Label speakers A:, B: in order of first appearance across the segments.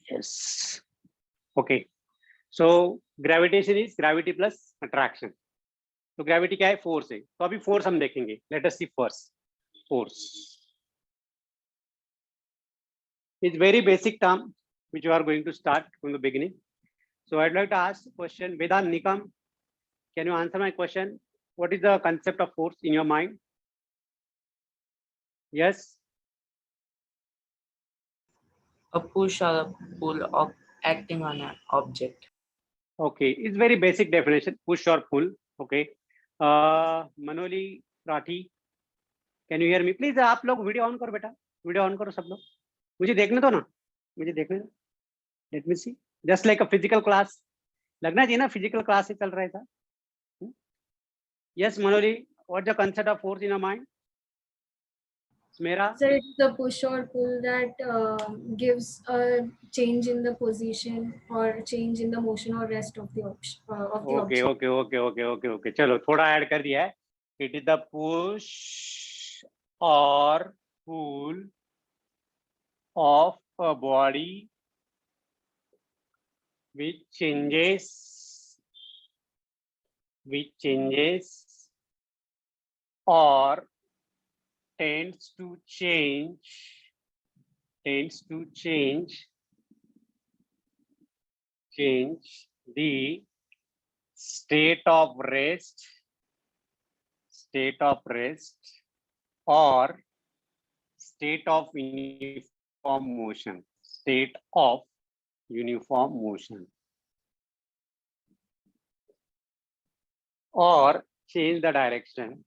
A: Yes. Okay. So gravitation is gravity plus attraction. तो gravity क्या है? फोर्स है. तो अभी फोर्स हम देखेंगे. Let us see first force. It's very basic term which you are going to start from the beginning. So I'd like to ask a question. Vedant Nikam, can you answer my question? What is the concept of force in your mind? Yes.
B: A push or a pull of acting on an object.
A: Okay, it's very basic definition. Push or pull. Okay. Manoli Rathi, can you hear me? Please आप लोग video on करो बेटा. Video on करो सब लोग. मुझे देखने दो ना. मुझे देखने दो. Let me see. Just like a physical class. लगना चाहिए ना फिजिकल क्लास से चल रहा था. Yes, Manoli, what's the concept of force in your mind? Smera?
C: So it's the push or pull that gives a change in the position or change in the motion or rest of the
A: Okay,
C: object.
A: okay. चलो थोड़ा add कर दिया है. It is the push or pull of a body which changes or tends to change the state of rest or state of uniform motion. Or change the direction.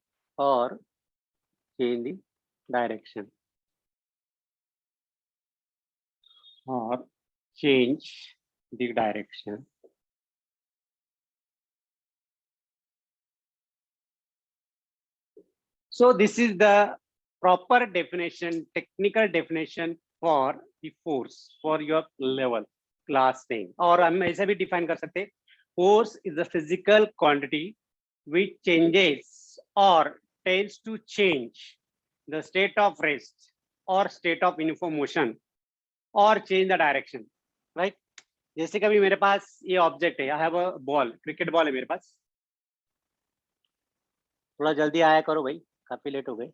A: So this is the proper definition, technical definition for the force for your level class 10. और हम ऐसे भी define कर सकते हैं. Force is the physical quantity which changes or tends to change the state of rest or state of uniform motion or change the direction, right? जैसे कभी मेरे पास ये ऑब्जेक्ट है. I have a ball, cricket ball है मेरे पास. थोड़ा जल्दी आया करो भाई, काफी लेट हो गए.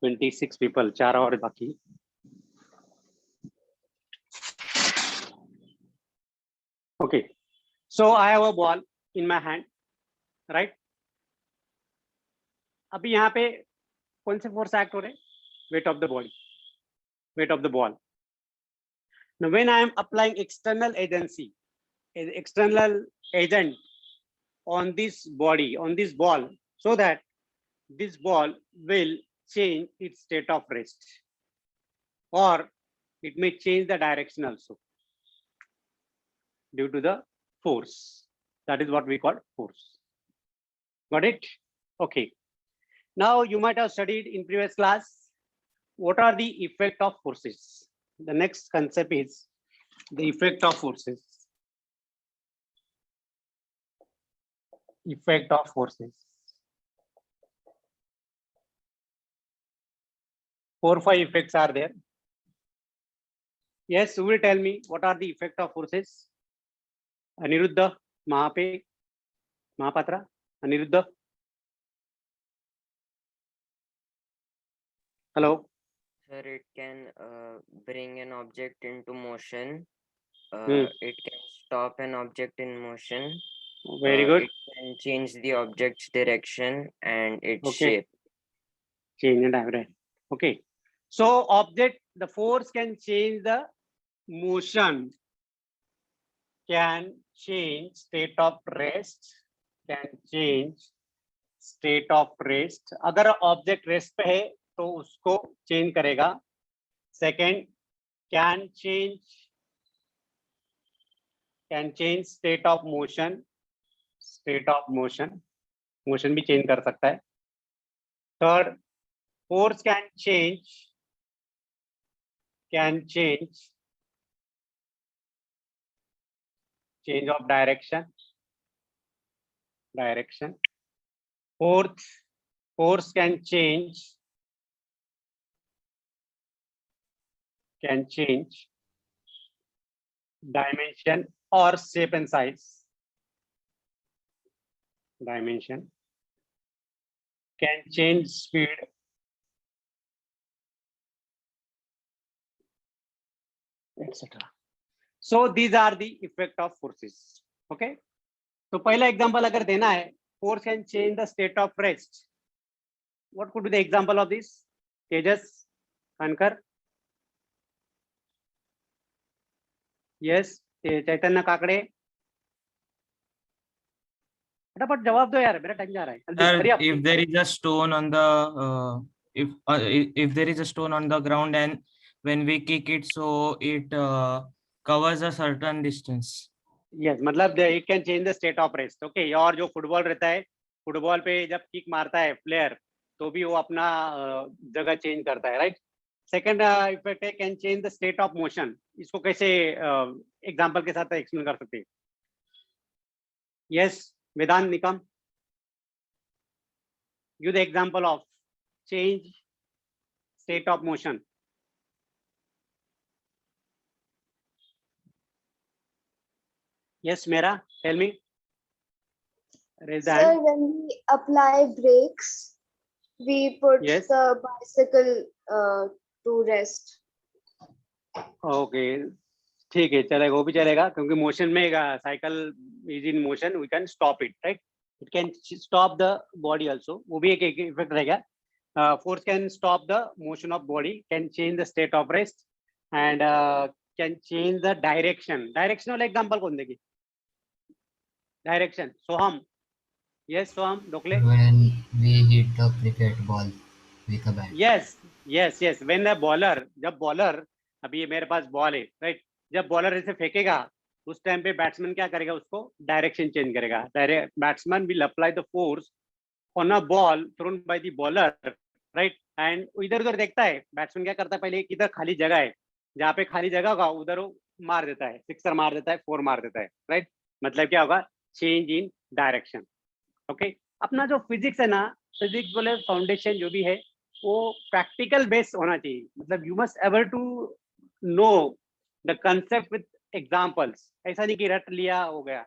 A: 26 people, 4 और बाकी. Okay, so I have a ball in my hand, right? अभी यहाँ पे कौन से फोर्स एक्ट हो रहे हैं? Weight of the body, weight of the ball. Now when I am applying external agency, an external agent on this body, on this ball, so that this ball will change its state of rest, or it may change the direction also due to the force. That is what we call force. Got it? Okay. Now you might have studied in previous class what are the effect of forces. The next concept is the effect of forces. Effect of forces. 4 or 5 effects are there. Yes, who will tell me what are the effect of forces? Aniruddha, Mahapatra, Aniruddha. Hello.
D: Sir, it can bring an object into motion. It can stop an object in motion.
A: Very good.
D: It can change the object's direction and its
A: Okay.
D: shape.
A: Change the direction. Okay. So object, the force can change the motion, can change state of rest, अगर object rest पे है तो उसको change करेगा. Second, can change state of motion, motion भी change कर सकता है. Third, force can change of direction. Fourth, force can change can change dimension or shape and size. Dimension can change speed etc. So these are the effect of forces. Okay. तो पहला example अगर देना है, force can change the state of rest. What could be the example of this? Tejas, Kankar. Yes, चैतन्य काकड़े. फटाफट जवाब दो यार, मेरा टाइम जा रहा है.
E: Sir, if there is a stone on the if there is a stone on the ground and when we kick it, so it covers a certain distance.
A: Yes, मतलब it can change the state of rest. Okay, और जो football रहता है, football पे जब kick मारता है player, तो भी वो अपना जगह चेंज करता है, राइट? सेकंड इफेक्ट है can change the state of motion. इसको कैसे एग्जांपल के साथ एक्सप्लेन कर सकते हैं? Yes, Vedant Nikam, give the example of change state of motion. Yes, Mera, tell me. Raise the
F: Sir,
A: hand.
F: when we apply brakes, we put
A: Yes.
F: the bicycle to rest.
A: Okay, ठीक है, चलेगा, वो भी चलेगा, क्योंकि मोशन में cycle is in motion, we can stop it, right? It can stop the body also, वो भी एक इफेक्ट रहेगा. Force can stop the motion of body, can change the state of rest and can change the direction. Direction वाला example कौन देगी? Direction, Soham. Yes, Soham Dhokle.
G: When we hit the cricket ball with a bat.
A: Yes yes yes, when the bowler, जब bowler, अभी ये मेरे पास ball है, right? जब बॉलर ऐसे फेंकेगा उस टाइम पे बैट्समैन क्या करेगा? उसको डायरेक्शन चेंज करेगा. Batsman will apply the force on a ball thrown by the bowler, right? And इधर उधर देखता है बैट्समैन, क्या करता है? पहले किधर खाली जगह है, जहाँ पे खाली जगह होगा उधर वो मार देता है, सिक्सर मार देता है, फोर मार देता है, राइट? मतलब क्या होगा? Change in direction. ओके, अपना जो फिजिक्स है ना, फिजिक्स बोले फाउंडेशन जो भी है वो प्रैक्टिकल बेस होना चाहिए. मतलब you must able to know the concept with examples. ऐसा नहीं कि रट लिया हो गया.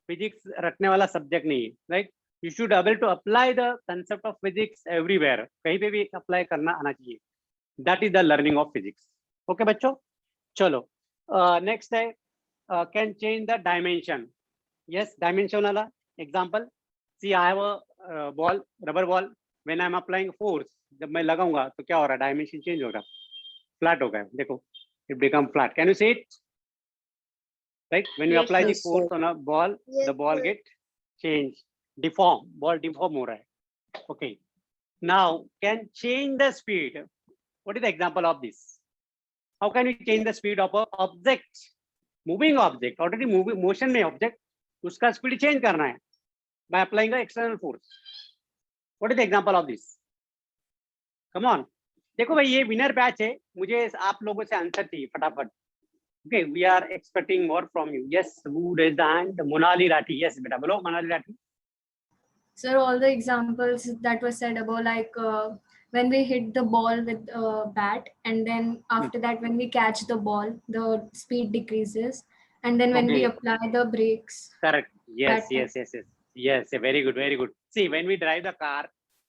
A: फिजिक्स रटने वाला सब्जेक्ट नहीं है, right? You should able to apply the concept of physics everywhere, कहीं पे भी अप्लाई करना आना चाहिए. That is the learning of physics. Okay बच्चों, चलो नेक्स्ट है can change the dimension. Yes, dimension वाला example. See, I have a ball, rubber ball. When I am applying force, जब मैं लगाऊंगा तो क्या हो रहा है? डायमेंशन चेंज हो रहा है, फ्लैट हो गया. देखो, it become flat. Can you see it? Right? When you
B: Yes,
A: apply the
B: yes,
A: force on a ball,
F: Yes,
A: the ball
F: sir.
A: get changed, deform. Ball deform हो रहा है. Okay. Now, can change the speed. What is the example of this? How can we change the speed of a object? Moving object, already moving motion में object, उसका speed change करना है by applying the external force. What is the example of this? Come on. देखो भाई, ये winner batch है, मुझे आप लोगों से आंसर चाहिए फटाफट. Okay, we are expecting more from you. Yes, who raised the hand? Monali Rathi. Yes, बेटा बोलो Monali Rathi.
C: Sir, all the examples that were said above, like when we hit the ball with a bat, and then after that, when we catch the ball, the speed decreases, and then when we
A: Okay.
C: apply the brakes.
A: Correct. Yes,
C: That
A: yes, yes, yes. Yes, very good, very good. See, when we drive the car,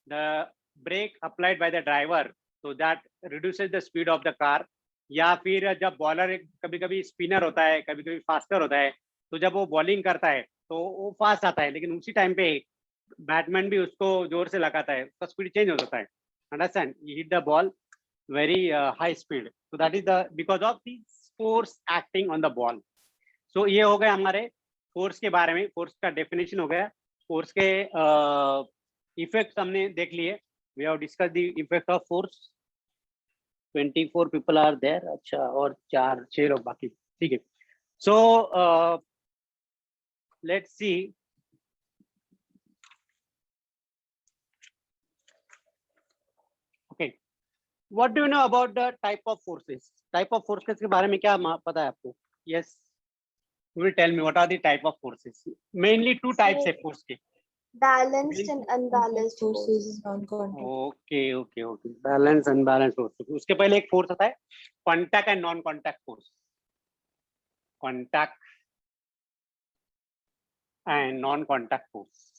A: the brake applied by the driver, so that reduces the speed of the car. या फिर जब bowler कभी कभी spinner होता है, कभी कभी faster होता है, तो जब वो बॉलिंग करता है तो वो फास्ट आता है, लेकिन उसी टाइम पे बैटमैन भी उसको जोर से लगाता है, उसका स्पीड चेंज हो जाता है. Understand? You hit the ball very high speed, so that is the because of the force acting on the ball. So ये हो गए हमारे फोर्स के बारे में. फोर्स का डेफिनेशन हो गया. फोर्स के इफेक्ट हमने देख लिए. We have discussed the effect of force. 24 people are there. अच्छा, और 4-6 लोग बाकी. ठीक है. So let's see. Okay, what do you know about the type of forces? Type of forces के बारे में क्या पता है आपको? Yes, you will tell me what are the type of forces. Mainly two types of force के.
F: Balanced and unbalanced
H: forces
F: force.
H: is non-contact.
A: Okay balance unbalance force, उसके पहले एक फोर्स आता है contact and non contact force. Contact and non contact force.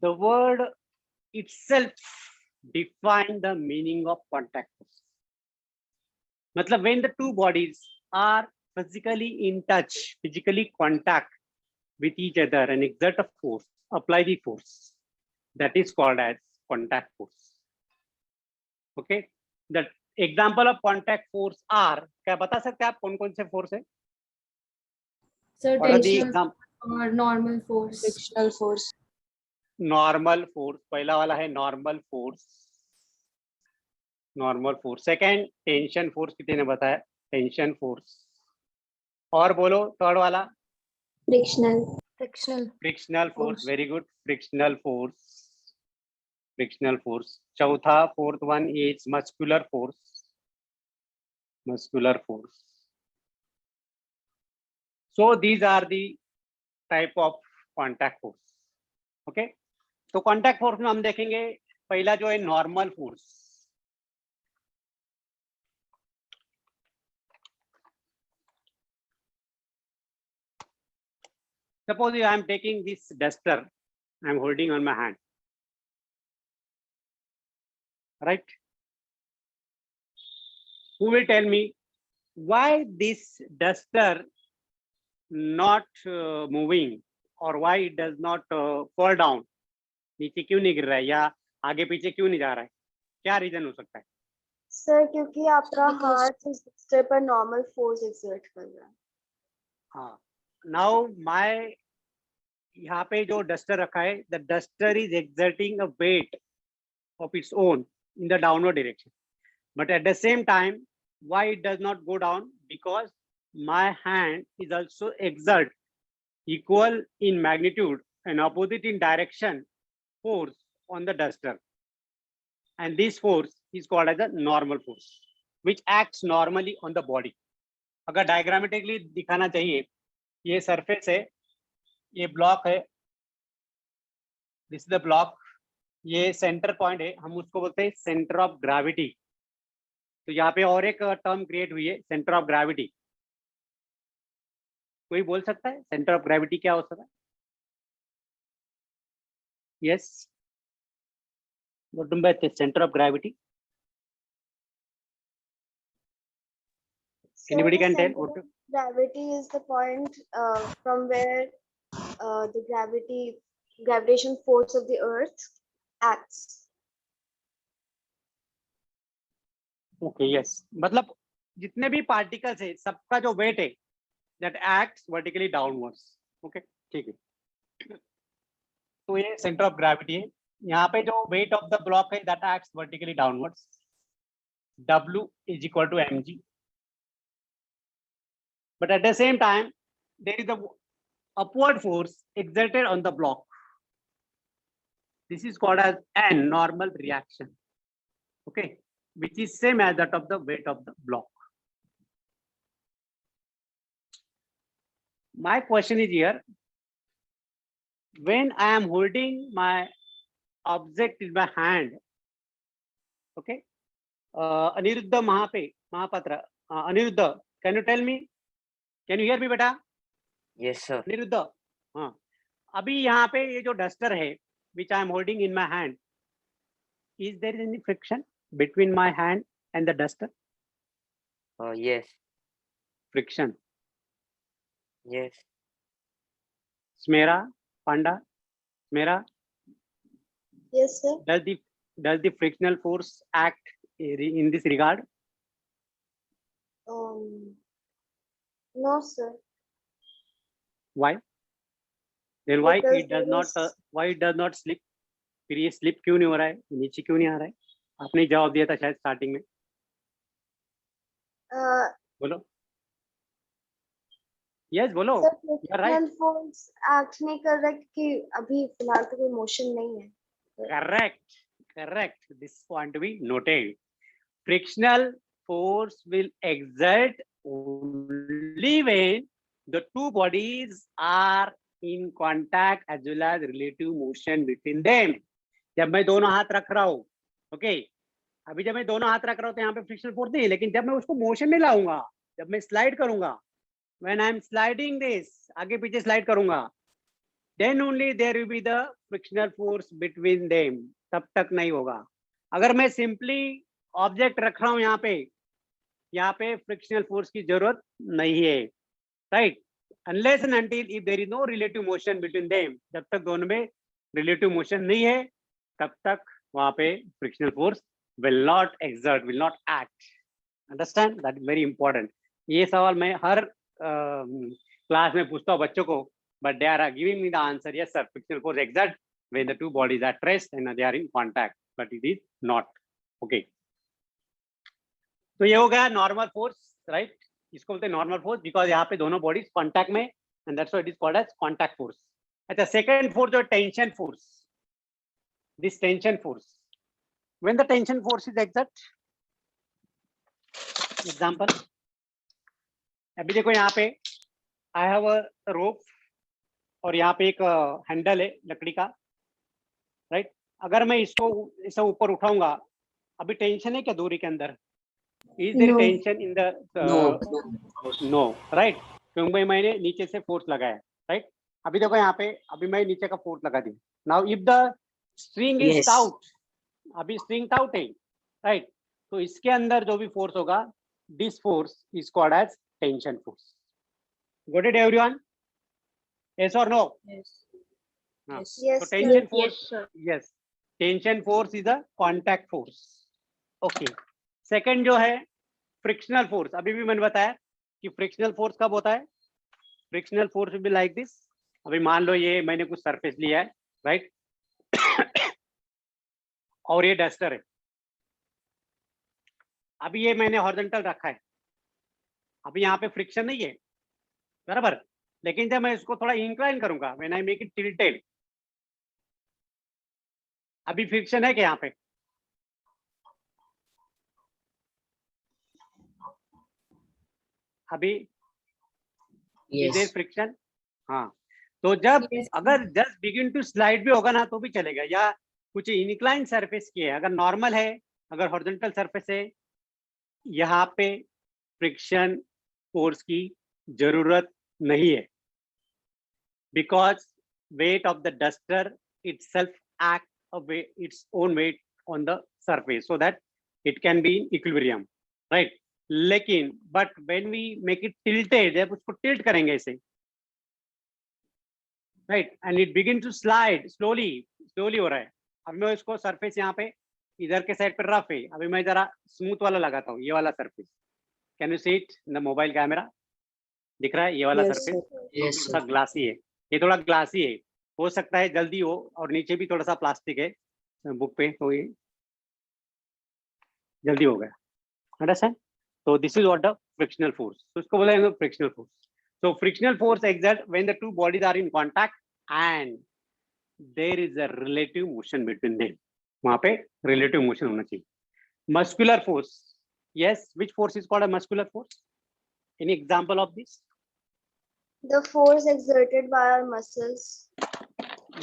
A: The word itself define the meaning of contact force. मतलब when the two bodies are physically in touch, physically contact with each other and exert a force, apply the force, that is called as contact force. Okay, the example of contact force are, क्या बता सकते हैं आप कौन कौन से force है?
C: So
A: What are the
C: tension
A: example?
C: or normal force.
H: Frictional force.
A: Normal force, पहला वाला है normal force. Normal force. Second tension force, किसी ने बताया टेंशन फोर्स. और बोलो थर्ड वाला.
F: Frictional.
A: Frictional force. Very good, frictional force. Frictional force. चौथा fourth one is muscular force. Muscular force. So these are the type of contact force. Okay, तो contact force में हम देखेंगे पहला जो है normal force. Suppose I am taking this duster, I am holding on my hand, right? Who will tell me why this duster not moving, or why it does not fall down? नीचे क्यों नहीं गिर रहा है या आगे पीछे क्यों नहीं जा रहा है? क्या रीजन हो सकता है?
F: सर क्योंकि आपका हाथ इस duster पर नॉर्मल फोर्स एक्सर्ट कर रहा है.
A: हाँ, नाउ माय यहाँ पे जो डस्टर रखा है, the duster is exerting a weight of its own in the downward direction, but at the same time why it does not go down? Because my hand is also exert equal in magnitude and opposite in direction force on the duster, and this force is called as a normal force which acts normally on the body. अगर diagrammatically दिखाना चाहिए, ये surface है, ये block है, this is the block, ये centre point है, हम उसको बोलते हैं सेंटर ऑफ ग्रेविटी. तो यहाँ पे और एक टर्म क्रिएट हुई है, सेंटर ऑफ ग्रेविटी. कोई बोल सकता है सेंटर ऑफ ग्रेविटी क्या हो सकता है? Yes, what is the center of gravity?
F: Sir,
A: Anybody
F: the
A: can tell?
F: center of gravity is the point from where the gravitation force of the earth acts.
A: Okay yes, मतलब जितने भी particles है सबका जो वेट है that acts vertically downwards. Okay, ठीक है. तो ये सेंटर ऑफ ग्रेविटी है. यहाँ पे जो वेट ऑफ द ब्लॉक है that acts vertically downwards. W is equal to mg, but at the same time there is a upward force exerted on the block. This is called as an normal reaction, okay, which is same as that of the weight of the block. My question is here, when I am holding my object in my hand, okay, Aniruddha Mahapatra, Aniruddha, can you tell me, can you hear me beta?
D: Yes, sir.
A: Aniruddha, हाँ, अभी यहाँ पे ये जो duster है which I am holding in my hand, is there any friction between my hand and the duster?
D: Yes.
A: Friction.
D: Yes.
A: Smera, Panda, Smera,
F: Yes, sir.
A: does the frictional force act in this regard?
F: No, sir.
A: Why? Then why
F: Because
A: it does
F: there
A: not
F: is-
A: why it does not slip? फिर ये slip क्यों नहीं हो रहा है, नीचे क्यों नहीं आ रहा है? आपने जवाब दिया था शायद स्टार्टिंग में. बोलो. यस बोलो.
F: Sir
A: You are right.
F: Frictional force act नहीं कर रहा क्योंकि अभी फिलहाल तो कोई मोशन नहीं है.
A: Correct. This point to be noted. Frictional force will exert only when the two bodies are in contact as well as relative motion between them. जब मैं दोनों हाथ रख रहा हूँ, ओके, अभी जब मैं दोनों हाथ रख रहा हूँ तो यहाँ पे फ्रिक्शनल फोर्स नहीं है, लेकिन जब मैं उसको मोशन में लाऊंगा, जब मैं स्लाइड करूंगा, when I am sliding this, आगे पीछे स्लाइड करूंगा, then only there will be the frictional force between them. तब तक नहीं होगा. अगर मैं सिंपली ऑब्जेक्ट रख रहा हूँ यहाँ पे फ्रिक्शनल फोर्स की जरूरत नहीं है, right? Unless and until if there is no relative motion between them, जब तक दोनों में रिलेटिव मोशन नहीं है तब तक वहां पे frictional force will not exert, will not act. Understand? That is very important. ये सवाल मैं हर क्लास में पूछता हूँ बच्चों को, but they are giving me the answer, yes sir, frictional force exert when the two bodies are at rest and they are in contact, but it is not. Okay, तो ये हो गया नॉर्मल फोर्स, राइट? इसको बोलते हैं normal force because यहाँ पे दोनों बॉडीज कांटेक्ट में, and that's why it is called as contact force. अच्छा, सेकंड फोर्स जो tension force, this tension force, when the tension force is exert, example, अभी देखो यहाँ पे आई हैव अ रोप और यहाँ पे एक हैंडल है लकड़ी का, राइट? अगर मैं इसको इसे ऊपर उठाऊंगा, अभी टेंशन है क्या दूरी के अंदर? Is there
C: No.
A: Tension in the no, right? क्योंकि मैंने नीचे से फोर्स लगाया, राइट? अभी देखो यहाँ पे, अभी मैं नीचे का फोर्स लगा दिया. Now if the string is
B: Yes.
A: Taut, अभी स्ट्रिंग टाउट है, राइट? तो इसके अंदर जो भी फोर्स होगा, this force is called as tension force. Got it everyone? Yes or no?
B: Yes.
A: हाँ.
B: Yes.
F: Yes,
A: So
F: sir.
A: tension force, yes, tension force is a contact force. Okay. Second जो है frictional force, अभी भी मैंने बताया कि frictional force कब होता है? Frictional force will be like this. अभी मान लो ये मैंने कुछ सरफेस लिया है, राइट? और ये डस्टर है. अभी ये मैंने हॉरिजॉन्टल रखा है, अभी यहाँ पे फ्रिक्शन नहीं है, बराबर? लेकिन जब मैं इसको थोड़ा इंक्लाइन करूंगा, when I make it tilted, अभी फ्रिक्शन है क्या यहाँ पे? अभी इज देयर
B: Yes.
A: फ्रिक्शन? हाँ. तो जब
C: Yes.
A: अगर जस्ट बिगिन टू स्लाइड भी होगा ना तो भी चलेगा, या कुछ इंक्लाइन सरफेस की है, अगर नॉर्मल है, अगर हॉरिजॉन्टल सरफेस है, यहाँ पे फ्रिक्शन फोर्स की जरूरत नहीं है, because weight of the duster itself act its own weight on the surface so that it can be in equilibrium, right? लेकिन but when we make it tilted, जब उसको tilt करेंगे इसे, right, and it begin to slide slowly हो रहा है. अब मैं इसको सरफेस यहाँ पे इधर के साइड पर रफ है, अभी मैं जरा स्मूथ वाला लगाता हूँ, ये वाला surface. Can you see it in the mobile camera? दिख रहा है ये वाला
B: Yes,
A: सरफेस?
B: Yes.
A: थोड़ा
B: Sir.
A: ग्लासी है, ये थोड़ा ग्लासी है, हो सकता है जल्दी हो, और नीचे भी थोड़ा सा प्लास्टिक है बुक पे, तो ये जल्दी हो गया. अंडरस्टैंड? तो this is what the frictional force. तो इसको बोलेंगे frictional force. So frictional force exerts when the two bodies are in contact and there is a relative motion between them. वहाँ पे relative motion होना चाहिए. Muscular force. Yes, which force is called a muscular force? Any example of this?
F: The force exerted by our muscles.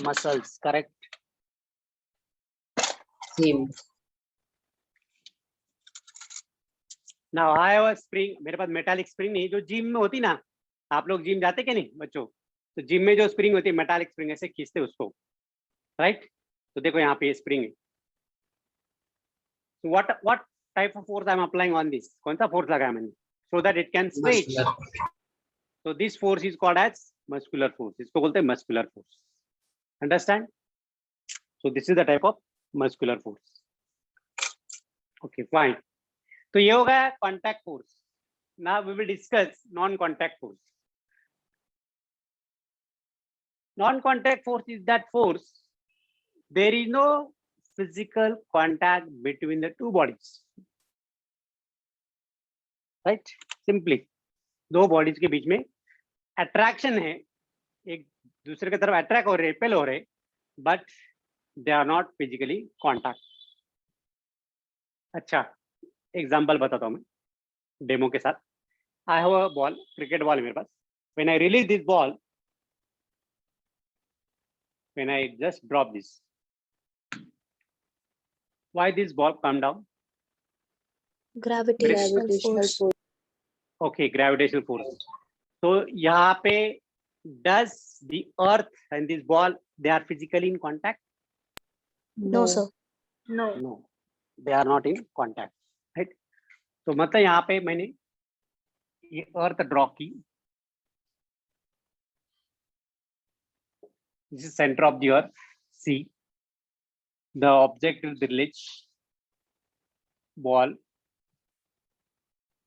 A: Muscles, correct.
B: Same.
A: Now I have a spring. मेरे पास metallic spring नहीं, जो gym में होती ना, आप लोग gym जाते क्या नहीं बच्चों? तो जिम में जो स्प्रिंग होती है, मेटालिक स्प्रिंग, ऐसे खींचते उसको, राइट? तो देखो यहाँ पे ये स्प्रिंग है. So what type of force I am applying on this? कौन सा फोर्स लगाया मैंने? So that it can stretch.
B: Muscular.
A: So this force is called as muscular force. इसको बोलते हैं muscular force. Understand? So this is the type of muscular force. Okay, fine. तो ये हो गया contact force. Now we will discuss non-contact force. Non-contact force is that force there is no physical contact between the two bodies. Right? Simply, दो bodies के बीच में attraction है, एक दूसरे की तरफ अट्रैक्ट हो रहे, रिपेल हो रहे, but they are not physically contact. अच्छा, एग्जांपल बताता हूं मैं डेमो के साथ. I have a ball, cricket ball है मेरे पास, when I release this ball, when I just drop this, why this ball come down?
H: Gravitational force.
A: Okay, gravitational force. So यहाँ पे does the earth and this ball they are physically in contact?
H: No, sir.
A: No, they are not in contact, right? तो मतलब यहाँ पे मैंने ये अर्थ draw की. This is center of the earth. See, the object will release ball.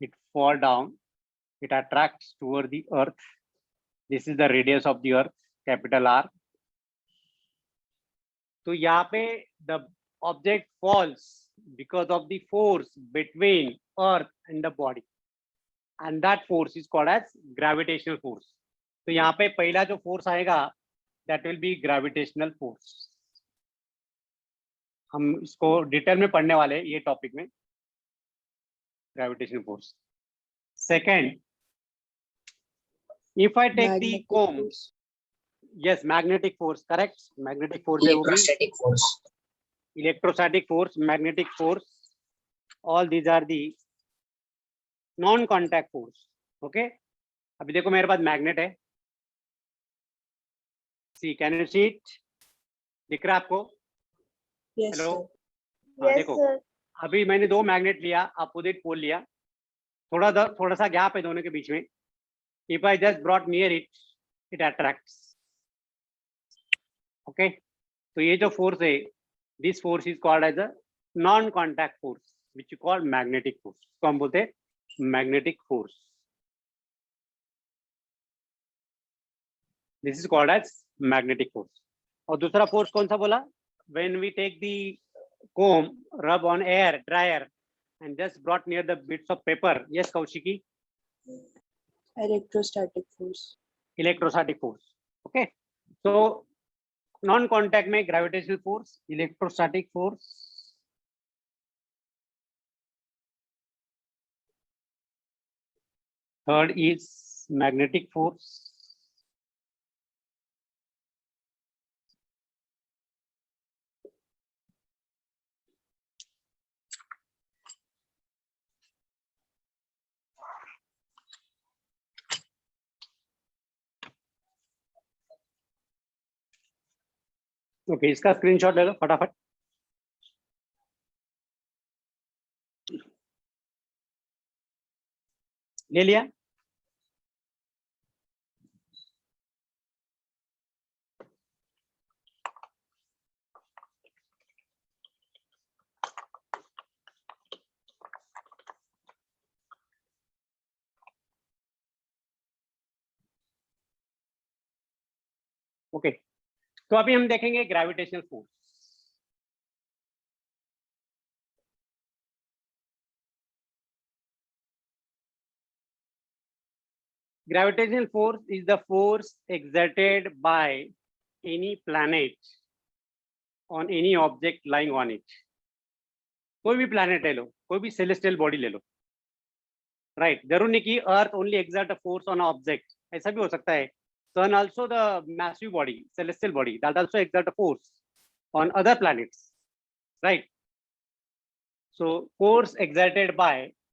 A: It fall down. It attracts toward the earth. This is the radius of the earth, capital R. तो यहाँ पे the object falls because of the force between earth and the body, and that force is called as gravitational force. तो यहाँ पे पहला जो force आएगा, that will be gravitational force. हम इसको डिटेल में पढ़ने वाले हैं ये टॉपिक में, gravitational force. Second, if I take the comb, yes, magnetic force, correct. Magnetic force,
G: Electrostatic force.
A: electrostatic force, magnetic force, all these are the non-contact force. Okay, अभी देखो मेरे पास मैग्नेट है. See, can you see it? दिख रहा है आपको?
H: Yes,
A: hello.
H: sir.
A: हाँ
F: Yes,
A: देखो,
F: sir.
A: अभी मैंने दो मैग्नेट लिया, अपोजिट पोल लिया, थोड़ा सा गैप है दोनों के बीच में. If I just brought near it, it attracts. Okay, तो ये जो फोर्स है, this force is called as a non-contact force, which you call magnetic force. इसको हम बोलते हैं magnetic force. This is called as magnetic force. और दूसरा force कौन सा बोला? When we take the comb, rub on air, dryer, and just brought near the bits of paper. Yes, Kaushiki?
H: Electrostatic force.
A: Electrostatic force. Okay, so non-contact में gravitational force, electrostatic force, third is magnetic force, okay इसका screenshot ले लो फटाफट. ले लिया? Okay, तो अभी हम देखेंगे gravitational force. Gravitational force is the force exerted by any planet on any object lying on it. कोई भी planet ले लो, कोई भी celestial body ले लो, right? जरूर नहीं कि Earth only exert a force on an object. ऐसा भी हो सकता है. Sun also the massive body, celestial body, that also exert a force on other planets, right? So force exerted by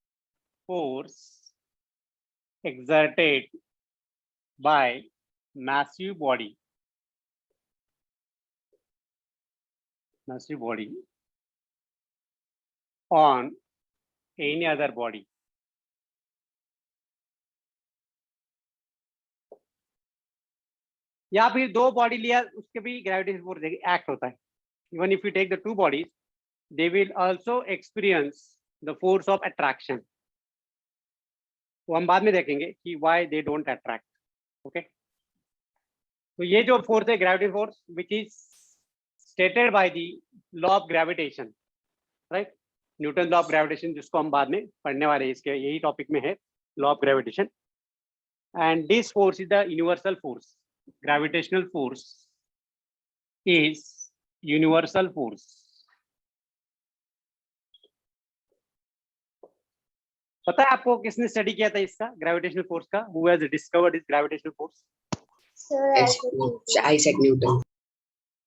A: massive body on any other body. या फिर दो body लिया उसके भी ग्रेविटेशनल फोर्स एक्ट होता है. Even if you take the two bodies, they will also experience the force of attraction. तो हम बाद में देखेंगे कि why they don't attract. Okay, तो ये जो फोर्स है gravity force which is stated by the law of gravitation, right? Newton law of gravitation, जिसको हम बाद में पढ़ने वाले हैं, इसके यही टॉपिक में है law of gravitation. And this force is the universal force. Gravitational force is universal force. पता है आपको किसने स्टडी किया था इसका ग्रेविटेशनल फोर्स का? Who has discovered this gravitational force?
F: Sir, Isaac Newton.
H: Isaac Newton.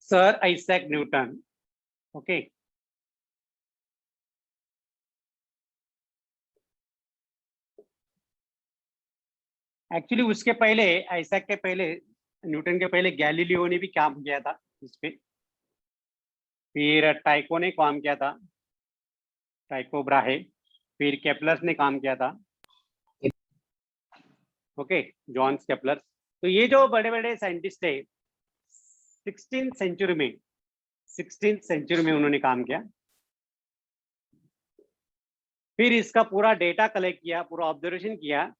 A: Sir Isaac Newton. Okay. Actually उसके पहले, आइजैक के पहले, न्यूटन के पहले गैलीलियो ने भी काम किया था इस पे. फिर टाइको ने काम किया था, टाइको ब्राहे. फिर केपलर ने काम किया था. Okay, John Kepler. तो ये जो बड़े बड़े साइंटिस्ट है 16th सेंचुरी में उन्होंने काम किया. फिर इसका पूरा डेटा कलेक्ट किया, पूरा ऑब्जर्वेशन किया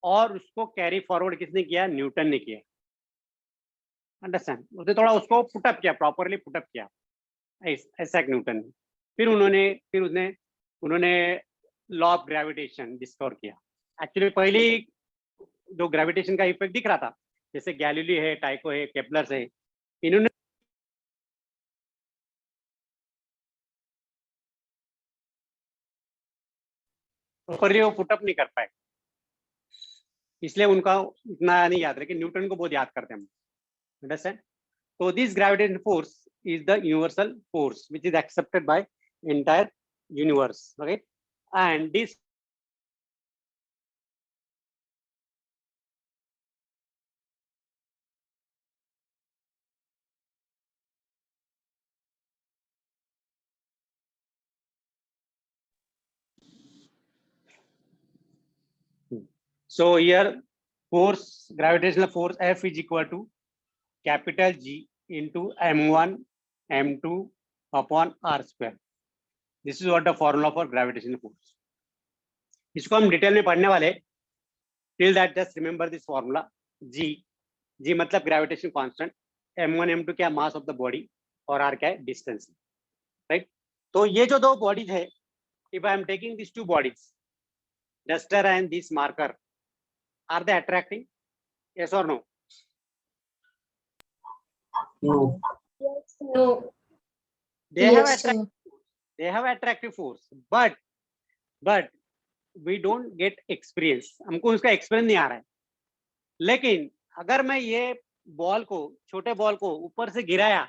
A: और उसको कैरी फॉरवर्ड किसने किया? न्यूटन ने किया. अंडरस्टैंड? उसने थोड़ा उसको पुटअप किया, प्रॉपरली पुटअप किया आइजैक न्यूटन ने. फिर उन्होंने लॉ ऑफ ग्रेविटेशन डिस्कवर किया. एक्चुअली पहले जो ग्रेविटेशन का इफेक्ट दिख रहा था, जैसे गैलीली है, टाइको है, केपलर है, इन्होंने प्रॉपरली वो पुटअप नहीं कर पाए, इसलिए उनका इतना नहीं याद, लेकिन न्यूटन को बहुत याद करते हैं हम. Understand? So this gravitational force is the universal force which is accepted by entire universe. Okay, and this so here force, gravitational force F is equal to capital G into m1 m2 upon r square. This is what the formula for gravitational force. इसको हम detail में पढ़ने वाले. Till that just remember this formula. G मतलब gravitation constant, m1 m2 क्या mass of the body और r क्या है? डिस्टेंस. राइट? तो ये जो दो बॉडीज है, if I am taking this two bodies, duster and this marker, are they attracting? Yes और no?
H: No.
F: Yes, sir.
C: No.
A: They have
C: Yes, sir.
A: they have attractive force, but we don't get experience. हमको उसका experience नहीं आ रहा है. लेकिन अगर मैं ये बॉल को, छोटे बॉल को ऊपर से गिराया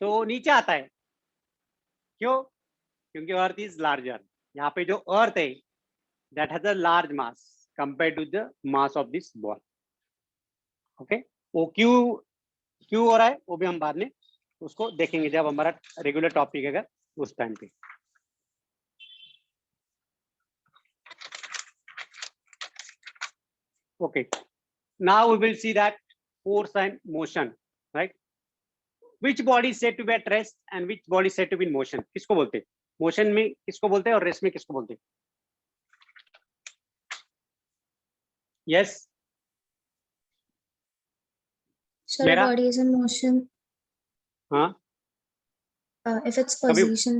A: तो नीचे आता है. क्यों? क्योंकि अर्थ इज लार्जर. यहाँ पे जो अर्थ है that has a large mass compare to the mass of this ball. Okay, वो क्यों हो रहा है वो भी हम बाद में उसको देखेंगे जब हमारा रेगुलर टॉपिक है उस टाइम पे. Okay, now we will see that force and motion, right? Which body is said to be at rest and which body is said to be in motion? किसको बोलते हैं? मोशन में किसको बोलते हैं और रेस्ट में किसको बोलते हैं? Yes.
I: Sir,
A: मेरा?
I: body is in motion
A: हाँ.
I: if its position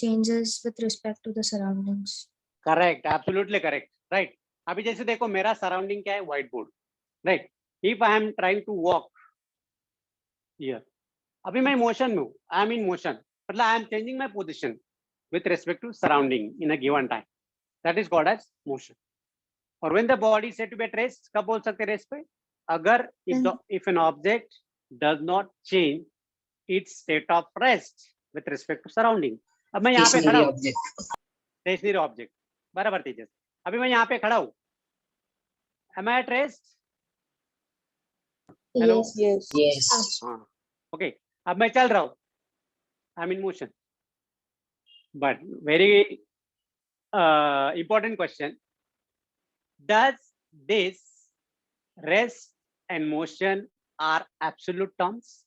I: changes with respect to the surroundings.
A: Correct, absolutely correct, right? अभी जैसे देखो मेरा सराउंडिंग क्या है? White board, right? If I am trying to walk here, अभी मैं मोशन में हूँ, आई एम इन मोशन, मतलब I am changing my position with respect to surrounding in a given time. That is called as motion. और when the body set to be at rest, कब बोल सकते हैं rest पे? अगर if an object does not change its state of rest with respect to surrounding. अब मैं यहाँ पे खड़ा हूँ, स्टेशनरी ऑब्जेक्ट, बराबर तेजस. अभी मैं यहाँ पे खड़ा हूँ, am I at rest? Hello?
C: Yes.
H: Yes.
A: हाँ, okay. अब मैं चल रहा हूँ, I'm in motion. But very important question. Does this rest and motion are absolute terms?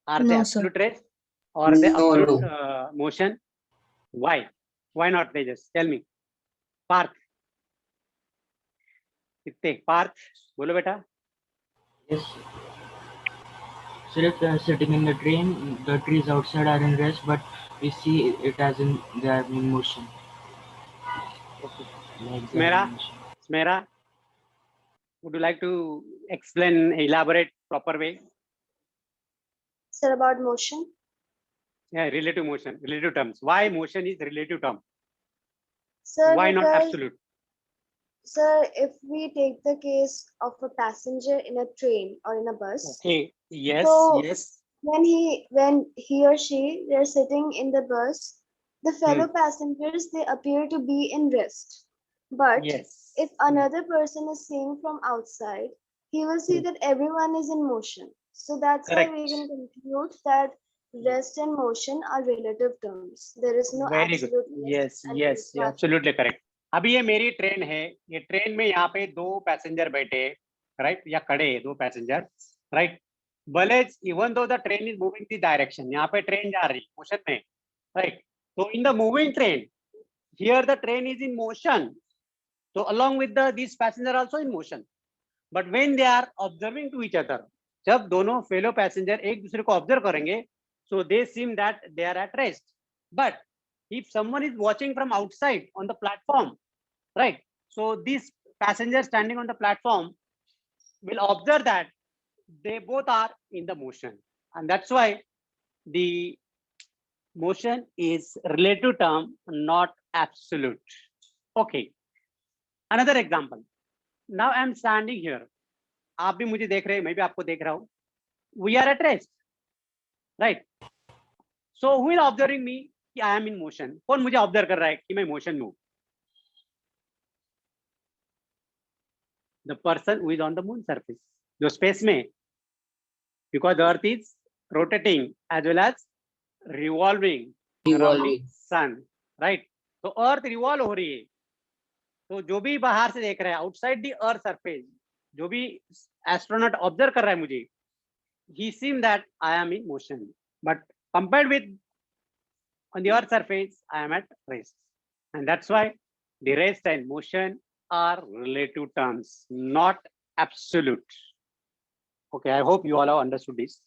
A: Are they
I: No, sir.
A: absolute rest or they
H: No,
A: absolute
H: no.
A: motion? Why? Why not, Tejas? Tell me. Parth. कितने? पार्थ बोलो बेटा.
B: Yes. So if they are sitting in the train, the trees outside are in rest, but we see it as in they are in motion.
A: Okay.
B: Like they are
A: Smera,
B: in motion.
A: Smera, would you like to explain, elaborate proper way?
F: Sir, about motion.
A: Yeah, relative motion, relative terms. Why motion is relative term?
F: Sir,
A: Why not
F: because,
A: absolute?
F: sir, if we take the case of a passenger in a train or in a bus,
A: Okay. Yes.
F: So-
A: Yes.
F: when he or she they're sitting in the bus, the fellow passengers they appear to be in rest. But
A: Yes.
F: if another person is seeing from outside, he will see that everyone is in motion. So that's why we
A: Correct.
F: can conclude that rest and motion are relative terms. There is no
A: Very good.
F: absolute
A: Yes.
F: rest and
A: Yes.
F: there is no
A: Absolutely correct. अभी ये मेरी train है, ये train में यहाँ पे दो passenger बैठे, राइट, या खड़े दो पैसेंजर, राइट. भले even though the train is moving the direction, यहाँ पे ट्रेन जा रही मोशन में, राइट. तो in the moving train, here the train is in motion, so along with these passenger also in motion, but when they are observing to each other, जब दोनों fellow passenger एक दूसरे को observe करेंगे, so they seem that they are at rest. But if someone is watching from outside on the platform, right, so this passenger standing on the platform will observe that they both are in the motion, and that's why the motion is relative term, not absolute. Okay, another example. Now I am standing here. आप भी मुझे देख रहे हैं, मैं भी आपको देख रहा हूं. We are at rest, right? So who is observing me कि I am in motion? कौन मुझे ऑब्जर्व कर रहा है कि मैं मोशन में हूं? The person who is on the moon surface, जो स्पेस में, because the earth is rotating as well as revolving around the sun, right? तो अर्थ रिवॉल्व हो रही है, तो जो भी बाहर से देख रहा है, आउटसाइड द अर्थ सरफेस, जो भी एस्ट्रोनॉट ऑब्जर्व कर रहा है मुझे, he seems that I am in motion, but compared with on the earth surface, I am at rest, and that's why the rest and motion are relative terms, not absolute. Okay, I hope you all have understood this.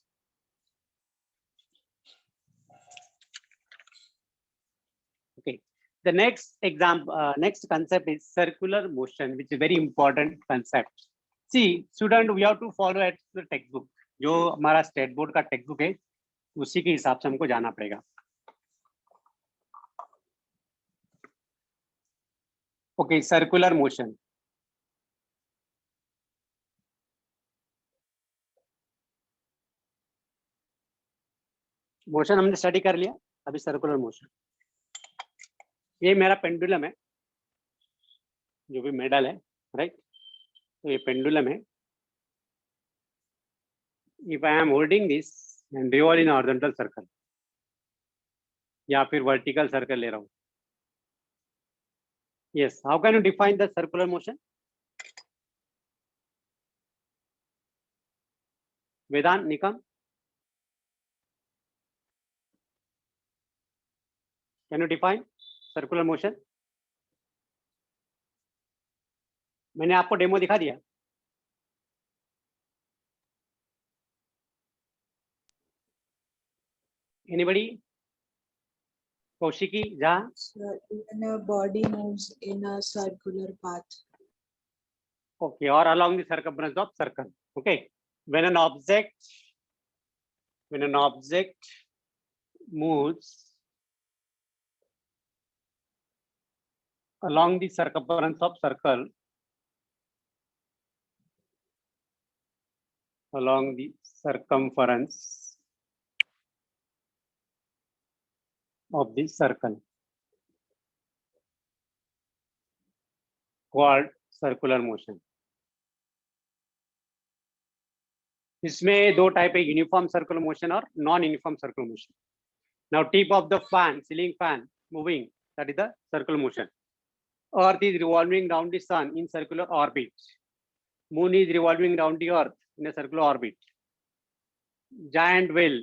A: Okay, the next example, next concept is circular motion, which is very important concept. See, student, we have to follow at the textbook. जो हमारा state board का text book है, उसी के हिसाब से हमको जाना पड़ेगा. Okay, circular motion. मोशन हमने स्टडी कर लिया, अभी सर्कुलर मोशन. ये मेरा पेंडुलम है, जो भी मेडल है, राइट. तो ये पेंडुलम है. If I am holding this and revolve in horizontal circle, या फिर वर्टिकल सर्कल ले रहा हूँ. Yes, how can you define the circular motion? Vedant, Nikam, can you define circular motion? मैंने आपको डेमो दिखा दिया. Anybody? Kaushiki, Jha?
H: Sir, when a body moves in a circular path.
A: Okay, or along the circumference of circle. Okay, when an object moves along the circumference of circle, along the circumference of the circle, called circular motion. इसमें दो type है, uniform circular motion और non uniform circular motion. Now tip of the fan, ceiling fan moving, that is the circular motion. Earth is revolving around the sun in circular orbit. Moon is revolving around the earth in a circular orbit. Giant whale,